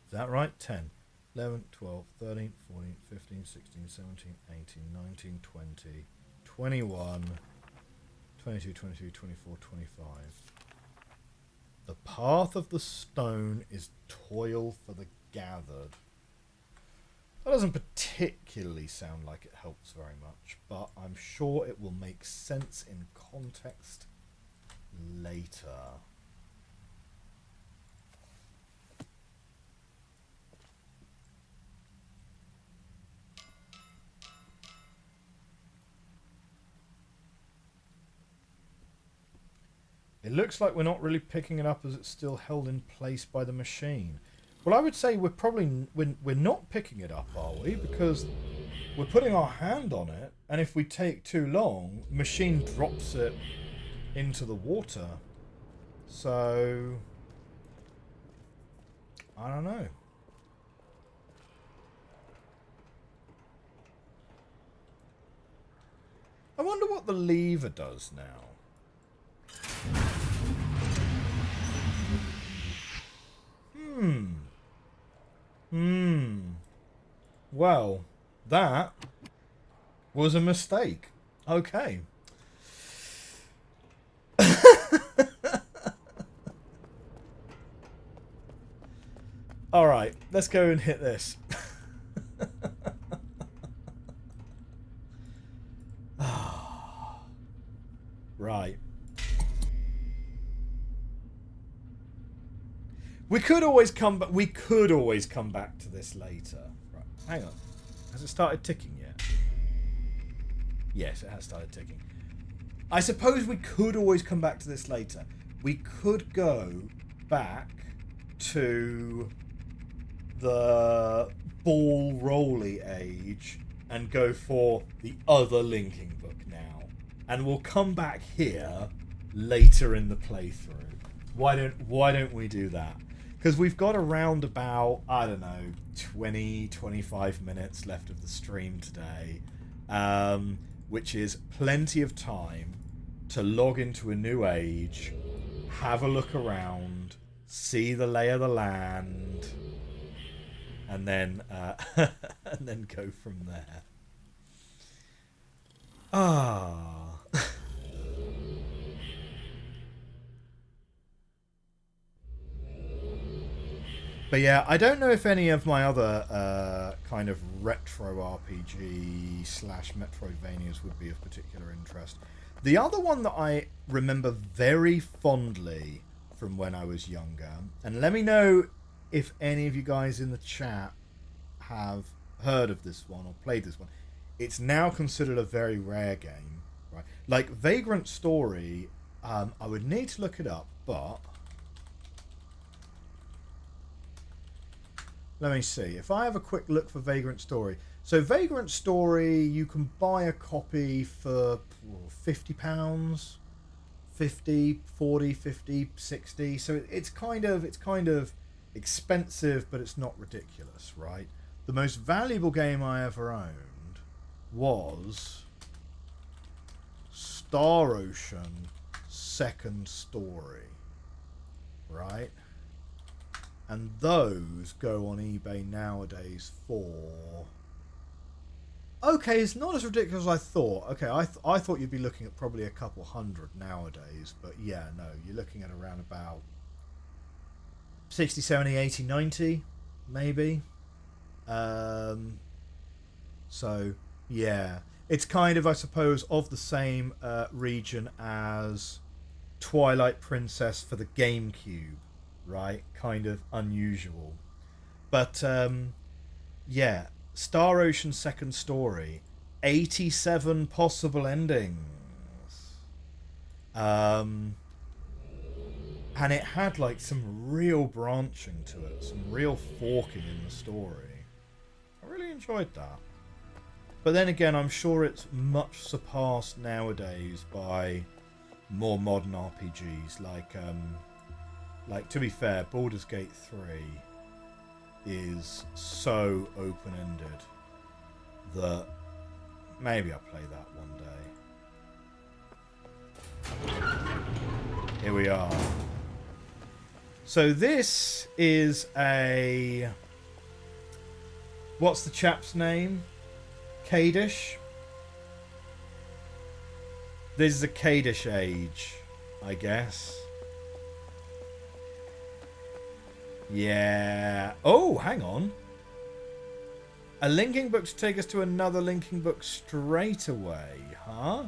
Speaker 1: Is that right? 10, 11, 12, 13, 14, 15, 16, 17, 18, 19, 20, 21, 22, 23, 24, 25. The path of the stone is toil for the gathered. That doesn't particularly sound like it helps very much, but I'm sure it will make sense in context later. It looks like we're not really picking it up as it's still held in place by the machine. Well, I would say we're not picking it up, are we? Because we're putting our hand on it, and if we take too long, the machine drops it into the water. So I don't know. I wonder what the lever does now. Well, that was a mistake. Okay. Alright, let's go and hit this. Right. We could always come back. We could always come back to this later. Right. Hang on. Has it started ticking yet? Yes, it has started ticking. I suppose we could always come back to this later. We could go back to the ball rolly age and go for the other linking book now. And we'll come back here later in the playthrough. Why don't we do that? Because we've got around about, I don't know, 20-25 minutes left of the stream today, which is plenty of time to log into a new age, have a look around, see the lay of the land, and then and then go from there. Ah. But yeah, I don't know if any of my other kind of retro RPG / Metroidvanias would be of particular interest. The other one that I remember very fondly from when I was younger, and let me know if any of you guys in the chat have heard of this one or played this one. It's now considered a very rare game, right? Like Vagrant Story, I would need to look it up, but let me see. If I have a quick look for Vagrant Story. So Vagrant Story, you can buy a copy for £50, 50, 40, 50, 60. So it's kind of expensive, but it's not ridiculous, right? The most valuable game I ever owned was Star Ocean Second Story, right? And those go on eBay nowadays for... Okay, it's not as ridiculous as I thought. Okay, I thought you'd be looking at probably a couple hundred nowadays. But yeah, no, you're looking at around about 60, 70, 80, 90, maybe. So, yeah. It's kind of, I suppose, of the same region as Twilight Princess for the GameCube. Right, kind of unusual, but yeah, Star Ocean Second Story, 87 possible endings, and it had like some real branching to it, some real forking in the story. I really enjoyed that, but then again, I'm sure it's much surpassed nowadays by more modern RPGs like, to be fair, Baldur's Gate 3 is so open-ended that maybe I'll play that one day. Here we are. So this is a... What's the chap's name? Kadish? This is a Kadish age, I guess. Yeah. Oh, hang on. A linking book to take us to another linking book straight away, huh?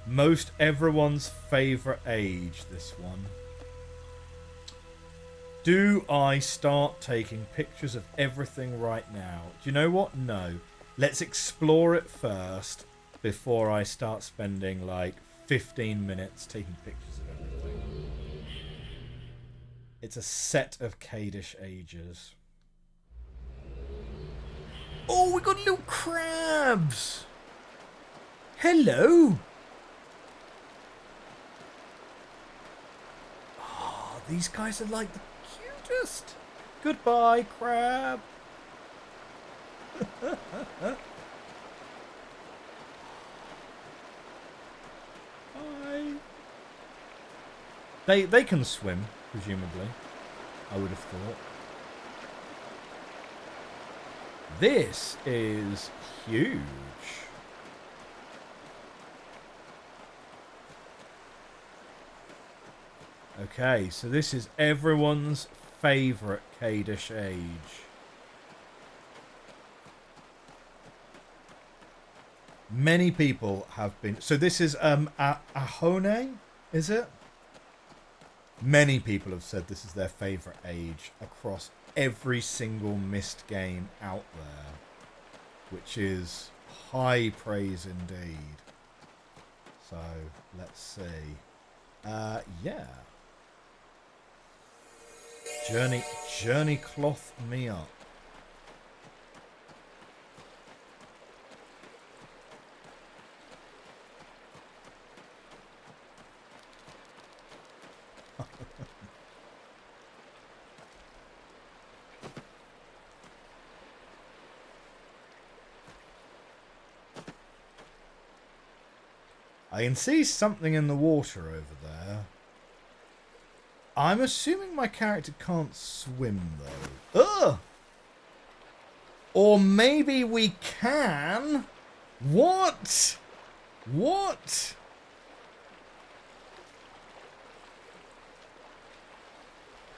Speaker 1: Most everyone's favourite age, this one. Do I start taking pictures of everything right now? Do you know what? No. Let's explore it first before I start spending like 15 minutes taking pictures of everything. It's a set of Kadish ages. Oh, we got little crabs! Hello! Oh, these guys are like the cutest! Goodbye, crab! Bye! They can swim, presumably. I would have thought. This is huge. Okay, so this is everyone's favourite Kadish age. Many people have been... So this is Ahone, is it? Many people have said this is their favourite age across every single Myst game out there, which is high praise indeed. So, let's see. Yeah. Journey cloth me up. I can see something in the water over there. I'm assuming my character can't swim, though. Ugh! Or maybe we can? What? What?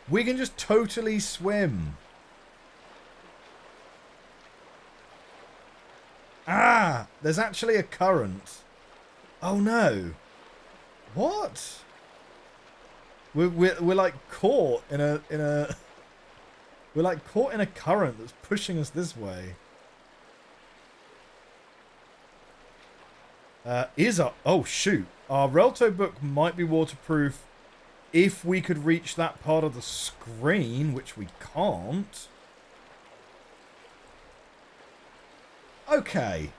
Speaker 1: We can just totally swim. Ah! There's actually a current. Oh no! What? We're like caught in a we're like caught in a current that's pushing us this way. Oh shoot! Our Relto book might be waterproof if we could reach that part of the screen, which we can't. Okay,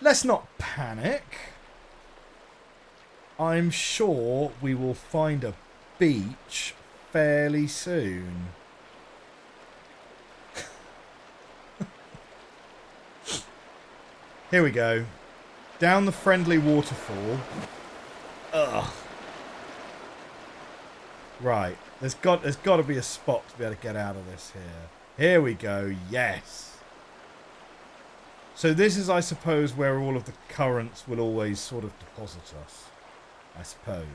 Speaker 1: let's not panic. I'm sure we will find a beach fairly soon. Here we go. Down the friendly waterfall. Ugh. Right. There's got to be a spot to be able to get out of this here. Here we go. Yes. So this is, I suppose, where all of the currents will always sort of deposit us. I suppose.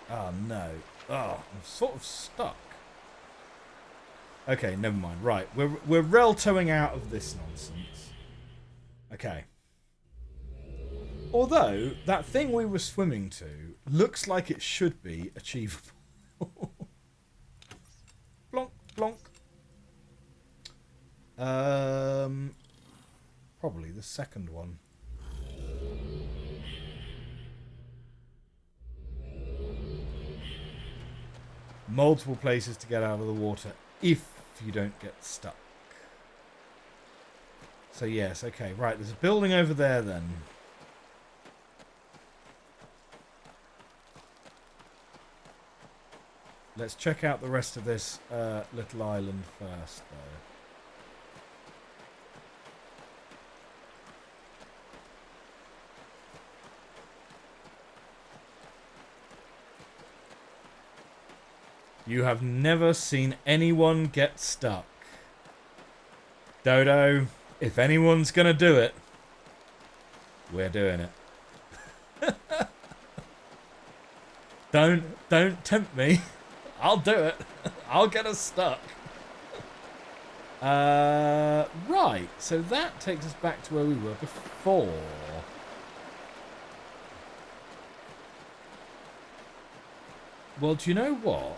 Speaker 1: Oh no. Oh, I'm sort of stuck. Okay, never mind. Right, we're Reltoing out of this nonsense. Okay. Although that thing we were swimming to looks like it should be achievable. Blonk, blonk. Probably the second one. Multiple places to get out of the water if you don't get stuck. So yes, okay, right, there's a building over there then. Let's check out the rest of this little island first, though. You have never seen anyone get stuck. Dodo, if anyone's gonna do it, we're doing it. Don't tempt me. I'll do it. I'll get us stuck. Right, so that takes us back to where we were before. Well, do you know what?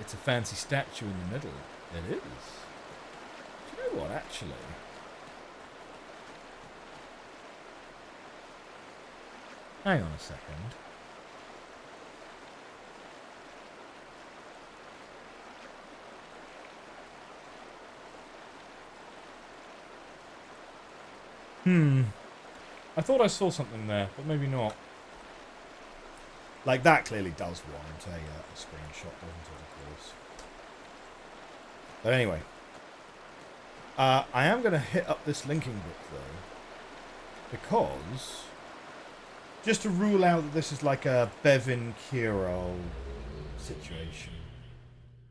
Speaker 1: It's a fancy statue in the middle. It is. Do you know what, actually? Hang on a second. I thought I saw something there, but maybe not. Like, that clearly does warrant a screenshot, doesn't it, of course? But anyway. I am going to hit up this linking book, though. Because... just to rule out that this is like a Bevin Kiro situation.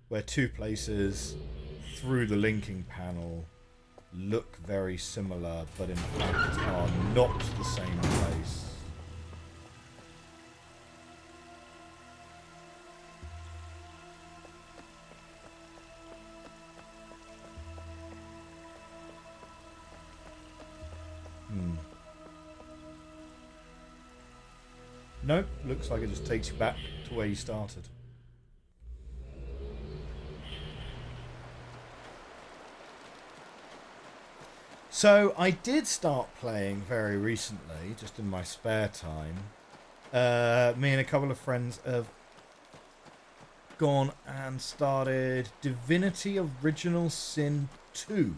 Speaker 1: Where two places through the linking panel look very similar, but in fact are not the same place. Nope, looks like it just takes you back to where you started. So, I did start playing very recently, just in my spare time. Me and a couple of friends have gone and started Divinity Original Sin 2,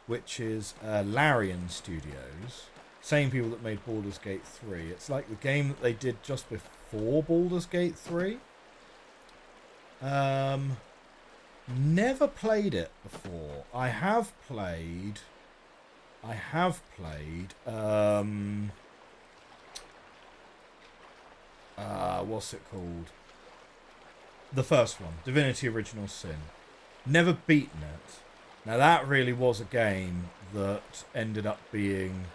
Speaker 1: which is Larian Studios. Same people that made Baldur's Gate 3. It's like the game that they did just before Baldur's Gate 3. Never played it before. I have played... what's it called? The first one, Divinity Original Sin. Never beaten it. Now that really was a game that ended up being...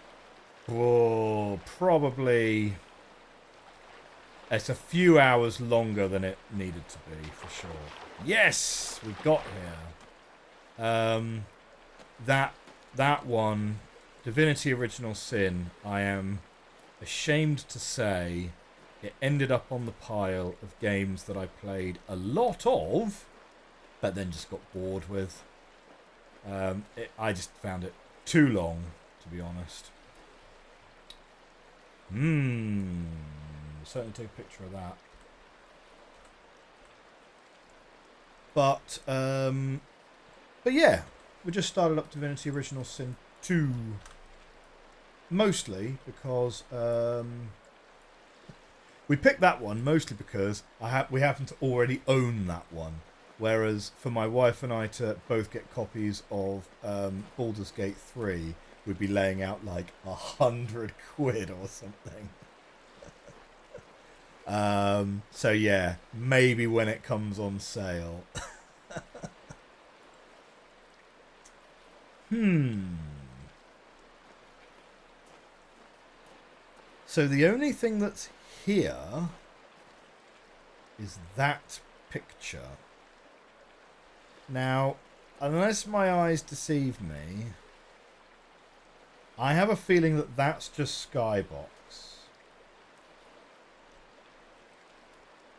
Speaker 1: probably... it's a few hours longer than it needed to be, for sure. Yes! We got here. That one, Divinity Original Sin, I am ashamed to say it ended up on the pile of games that I played a lot of, but then just got bored with. I just found it too long, to be honest. Certainly take a picture of that. But yeah, we just started up Divinity Original Sin 2. Mostly because we picked that one mostly because we happen to already own that one. Whereas for my wife and I to both get copies of Baldur's Gate 3, we'd be laying out like £100 or something. So yeah, maybe when it comes on sale. So the only thing that's here is that picture. Now, unless my eyes deceive me, I have a feeling that that's just Skybox.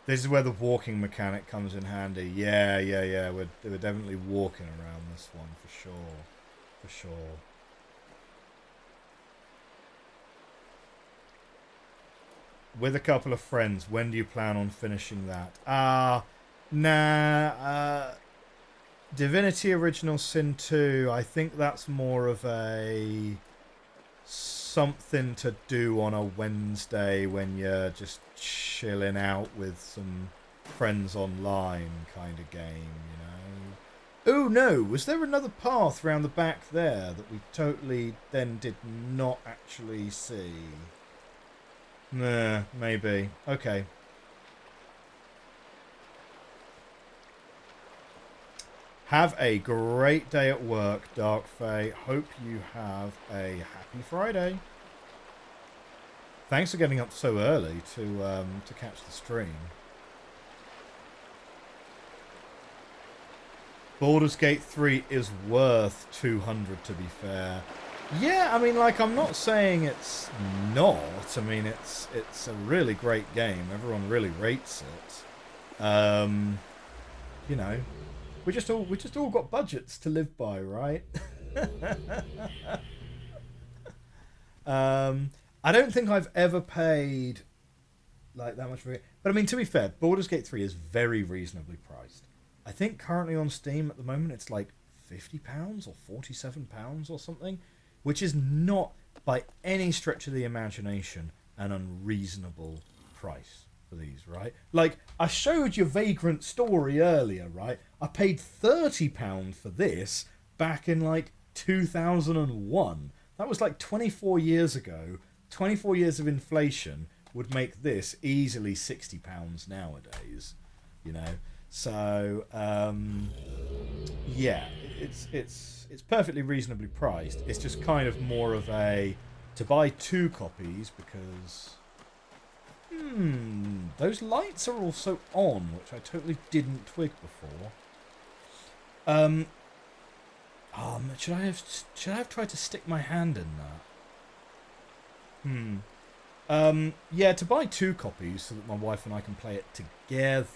Speaker 1: This is where the walking mechanic comes in handy. Yeah. We're definitely walking around this one for sure. For sure. With a couple of friends. When do you plan on finishing that? Divinity Original Sin 2, I think that's more of a something to do on a Wednesday when you're just chilling out with some friends online kind of game, you know. Oh no, was there another path round the back there that we totally then did not actually see? Nah, maybe. Okay. Have a great day at work, Dark Fae. Hope you have a happy Friday. Thanks for getting up so early to catch the stream. Baldur's Gate 3 is worth 200, to be fair. Yeah, I mean, like, I'm not saying it's not. I mean, it's a really great game. Everyone really rates it. You know, we just all got budgets to live by, right? I don't think I've ever paid like that much for it. But I mean, to be fair, Baldur's Gate 3 is very reasonably priced. I think currently on Steam at the moment it's like £50 or £47 or something, which is not by any stretch of the imagination an unreasonable price for these, right? Like, I showed you Vagrant Story earlier, right? I paid £30 for this back in like 2001. That was like 24 years ago. 24 years of inflation would make this easily £60 nowadays, you know. So yeah, it's perfectly reasonably priced. It's just kind of more of a to buy 2 copies because those lights are also on, which I totally didn't twig before. Should I have tried to stick my hand in that? Yeah, to buy 2 copies so that my wife and I can play it together.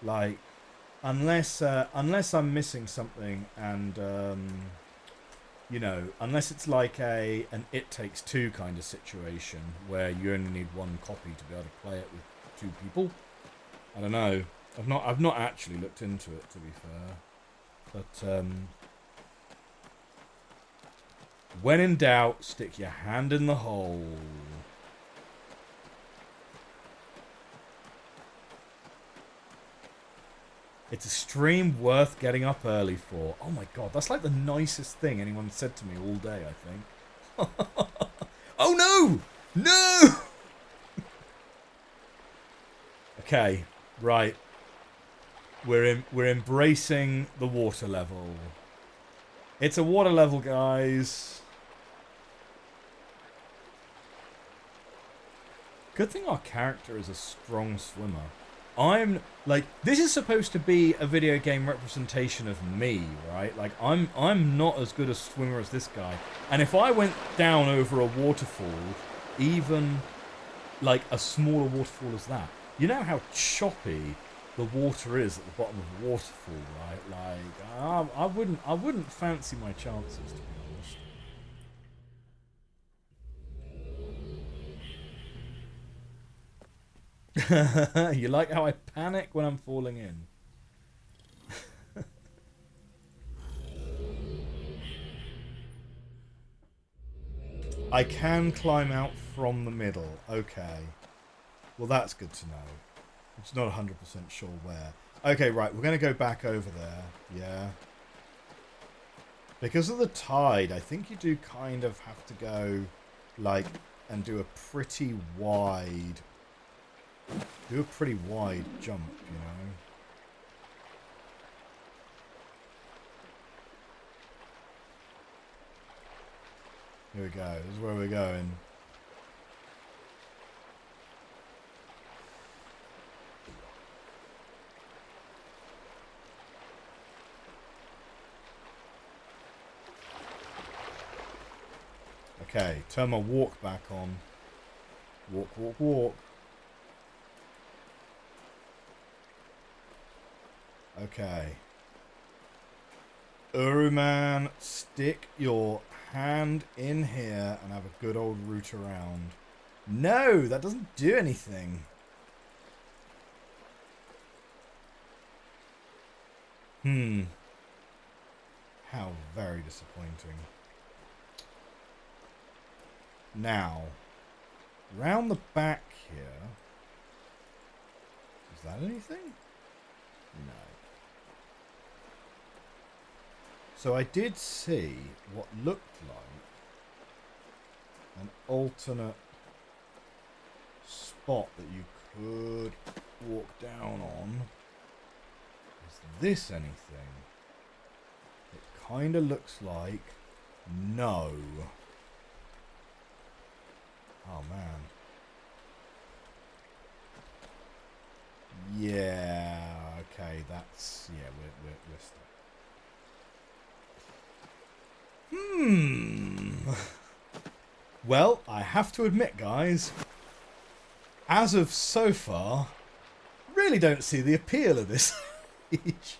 Speaker 1: Like, unless I'm missing something, and you know, unless it's like an It Takes Two kind of situation where you only need 1 copy to be able to play it with 2 people. I don't know. I've not actually looked into it, to be fair. But when in doubt, stick your hand in the hole. It's a stream worth getting up early for. Oh my god, that's like the nicest thing anyone said to me all day, I think. Oh no! No! Okay, right. We're embracing the water level. It's a water level, guys. Good thing our character is a strong swimmer. I'm like, this is supposed to be a video game representation of me, right? Like, I'm not as good a swimmer as this guy. And if I went down over a waterfall, even like a smaller waterfall as that, you know how choppy the water is at the bottom of a waterfall, right? Like, I wouldn't fancy my chances, to be honest. You like how I panic when I'm falling in? I can climb out from the middle. Okay. Well, that's good to know. I'm just not 100% sure where. Okay, right. We're going to go back over there. Yeah. Because of the tide, I think you do kind of have to go, like, and do a pretty wide... Do a pretty wide jump, you know. Here we go. This is where we're going. Okay, turn my walk back on. Walk, walk, walk. Okay. Uruman, stick your hand in here and have a good old root around. No, that doesn't do anything. How very disappointing. Now, round the back here. Is that anything? No. So I did see what looked like an alternate spot that you could walk down on. Is this anything? It kind of looks like no. Oh man. Yeah, okay, that's, yeah, we're stuck. Well, I have to admit, guys, as of so far, really don't see the appeal of this siege.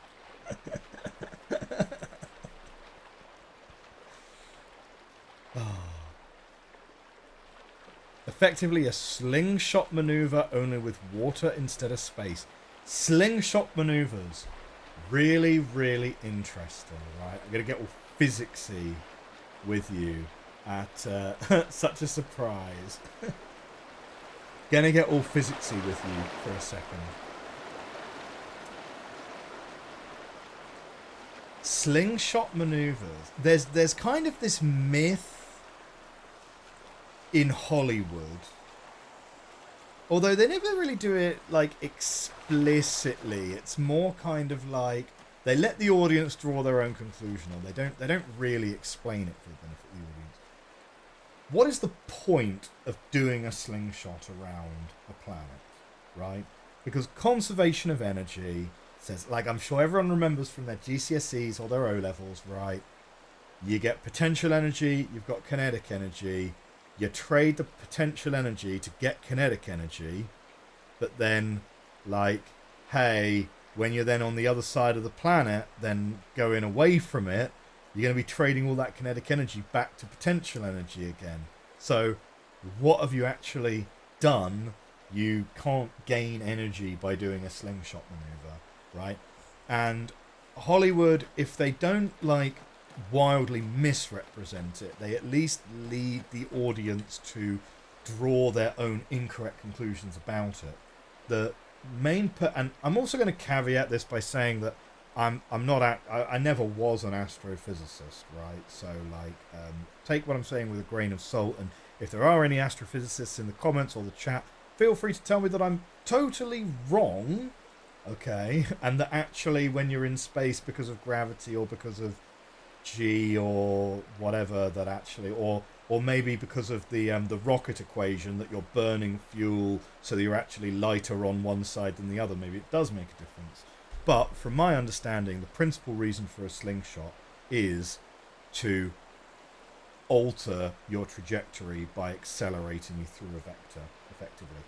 Speaker 1: Effectively a slingshot maneuver, only with water instead of space. Slingshot maneuvers. Really, really interesting, right? I'm going to get all physicsy with you at such a surprise. Gonna get all physicsy with you for a second. Slingshot maneuvers. There's kind of this myth in Hollywood, although they never really do it like explicitly. It's more kind of like they let the audience draw their own conclusion, or they don't really explain it for the benefit of the audience. What is the point of doing a slingshot around a planet, right? Because conservation of energy says, like I'm sure everyone remembers from their GCSEs or their O-levels, right? You get potential energy, you've got kinetic energy. You trade the potential energy to get kinetic energy, but then, like, hey, when you're then on the other side of the planet, then going away from it, you're going to be trading all that kinetic energy back to potential energy again. So, what have you actually done? You can't gain energy by doing a slingshot maneuver, right? And Hollywood, if they don't, like, wildly misrepresent it, they at least lead the audience to draw their own incorrect conclusions about it. The main and I'm also going to caveat this by saying that I never was an astrophysicist, right? So like take what I'm saying with a grain of salt, and if there are any astrophysicists in the comments or the chat, feel free to tell me that I'm totally wrong, okay? And that actually when you're in space because of gravity or because of G or whatever, that actually, or maybe because of the rocket equation, that you're burning fuel so that you're actually lighter on one side than the other. Maybe it does make a difference. But from my understanding, the principal reason for a slingshot is to alter your trajectory by accelerating you through a vector, effectively.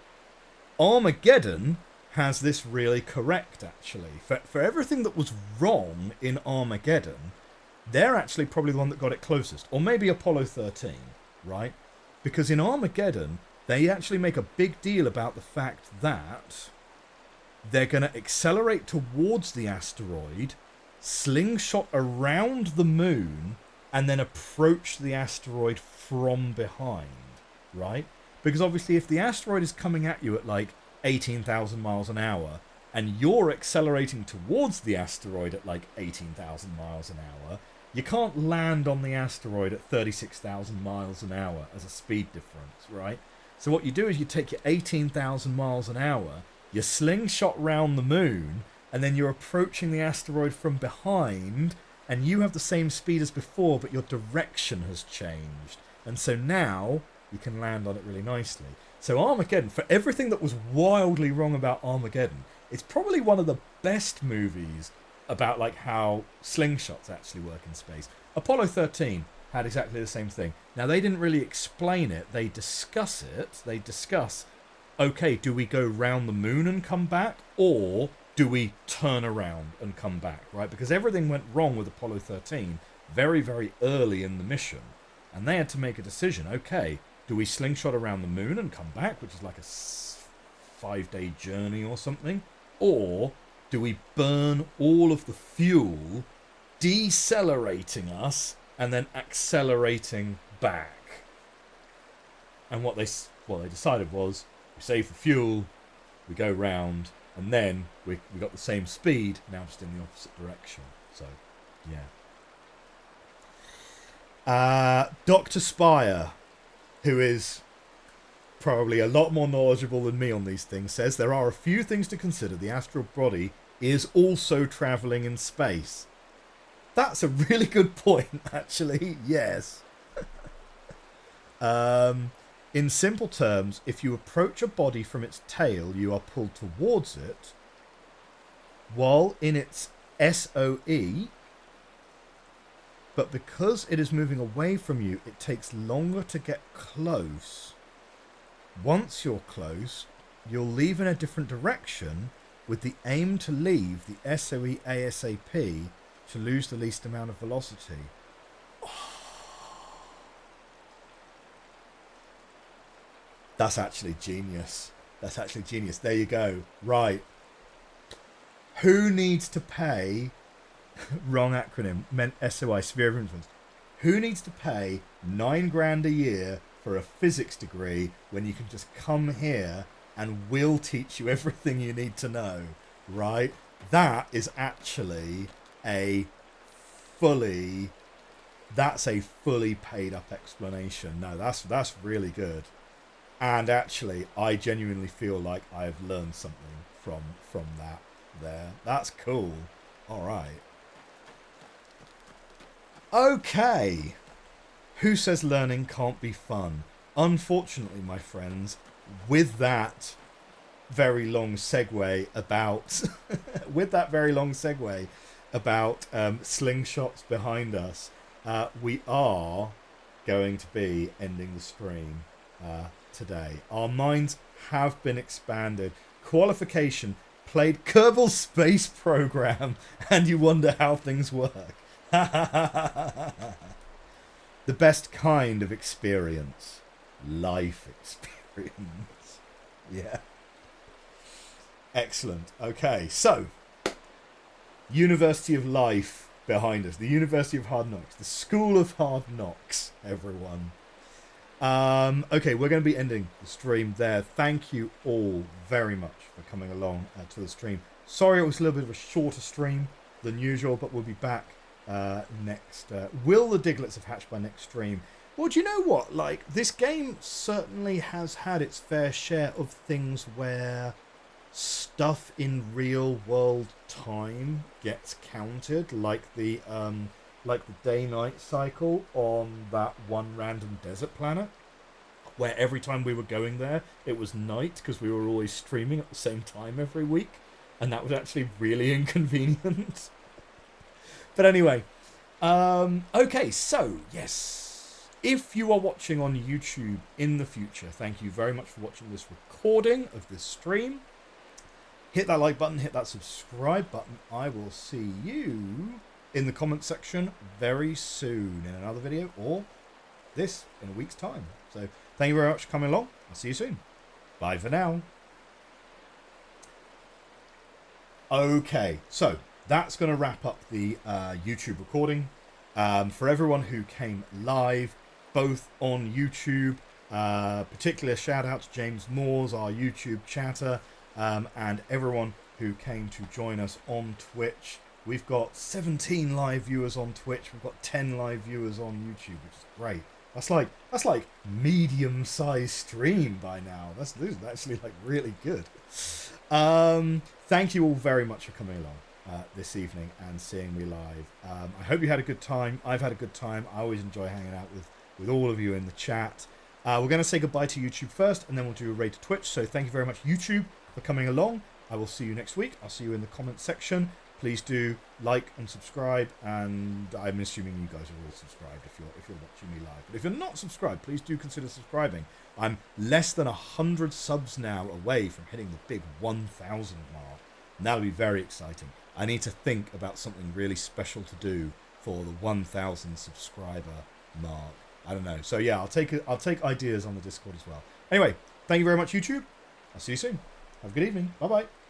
Speaker 1: Armageddon has this really correct, actually. For everything that was wrong in Armageddon, they're actually probably the one that got it closest. Or maybe Apollo 13, right? Because in Armageddon, they actually make a big deal about the fact that they're going to accelerate towards the asteroid, slingshot around the moon, and then approach the asteroid from behind, right? Because obviously if the asteroid is coming at you at like 18,000 miles an hour, and you're accelerating towards the asteroid at like 18,000 miles an hour, you can't land on the asteroid at 36,000 miles an hour as a speed difference, right? So what you do is you take your 18,000 miles an hour, you slingshot round the moon, and then you're approaching the asteroid from behind, and you have the same speed as before, but your direction has changed. And so now you can land on it really nicely. So Armageddon, for everything that was wildly wrong about Armageddon, it's probably one of the best movies about like how slingshots actually work in space. Apollo 13 had exactly the same thing. Now they didn't really explain it, they discuss it. They discuss, okay, do we go round the moon and come back, or do we turn around and come back, right? Because everything went wrong with Apollo 13 very, very early in the mission, and they had to make a decision. Okay, do we slingshot around the moon and come back, which is like a 5-day journey or something, or do we burn all of the fuel, decelerating us and then accelerating back? And what they decided was, we save the fuel, we go round, and then we got the same speed, now just in the opposite direction. So, yeah. Dr. Spire, who is probably a lot more knowledgeable than me on these things, says there are a few things to consider. The astral body is also travelling in space. That's a really good point, actually. Yes. In simple terms, if you approach a body from its tail, you are pulled towards it, while in its SOE, but because it is moving away from you, it takes longer to get close. Once you're close, you'll leave in a different direction, with the aim to leave the SOE ASAP to lose the least amount of velocity. That's actually genius. That's actually genius. There you go. Right. Who needs to pay... Wrong acronym. Meant SOI, Sphere of Influence. Who needs to pay $9,000 a year for a physics degree when you can just come here and we'll teach you everything you need to know, right? That is actually that's a fully paid up explanation. No, that's really good. And actually, I genuinely feel like I've learned something from that there. That's cool. All right. Okay. Who says learning can't be fun? Unfortunately, my friends, with that very long segue about slingshots behind us, we are going to be ending the stream today. Our minds have been expanded. Qualification, played Kerbal Space Program, and you wonder how things work. The best kind of experience. Life experience. Yeah. Excellent. Okay, so University of Life behind us. The University of Hard Knocks. The School of Hard Knocks, everyone. Okay, we're going to be ending the stream there. Thank you all very much for coming along to the stream. Sorry it was a little bit of a shorter stream than usual, but we'll be back next. Will the Diglets have hatched by next stream? Well, do you know what? Like, this game certainly has had its fair share of things where stuff in real world time gets counted, like the day-night cycle on that one random desert planet, where every time we were going there, it was night because we were always streaming at the same time every week, and that was actually really inconvenient. But anyway, okay, so yes, if you are watching on YouTube in the future, thank you very much for watching this recording of this stream. Hit that like button, hit that subscribe button. I will see you in the comment section very soon in another video, or this in a week's time. So thank you very much for coming along. I'll see you soon. Bye for now. Okay, so that's going to wrap up the YouTube recording. For everyone who came live, both on YouTube, particular shout out to James Moores, our YouTube chatter, and everyone who came to join us on Twitch. We've got 17 live viewers on Twitch. We've got 10 live viewers on YouTube, which is great. That's like medium-sized stream by now. This is actually like really good. Thank you all very much for coming along this evening and seeing me live. I hope you had a good time. I've had a good time. I always enjoy hanging out with all of you in the chat. We're going to say goodbye to YouTube first, and then we'll do a raid to Twitch. So thank you very much, YouTube, for coming along. I will see you next week. I'll see you in the comments section. Please do like and subscribe, and I'm assuming you guys are all subscribed if you're watching me live. But if you're not subscribed, please do consider subscribing. I'm less than 100 subs now away from hitting the big 1,000 mark, and that'll be very exciting. I need to think about something really special to do for the 1,000 subscriber mark. I don't know. So yeah, I'll take ideas on the Discord as well. Anyway, thank you very much, YouTube. I'll see you soon. Have a good evening. Bye bye.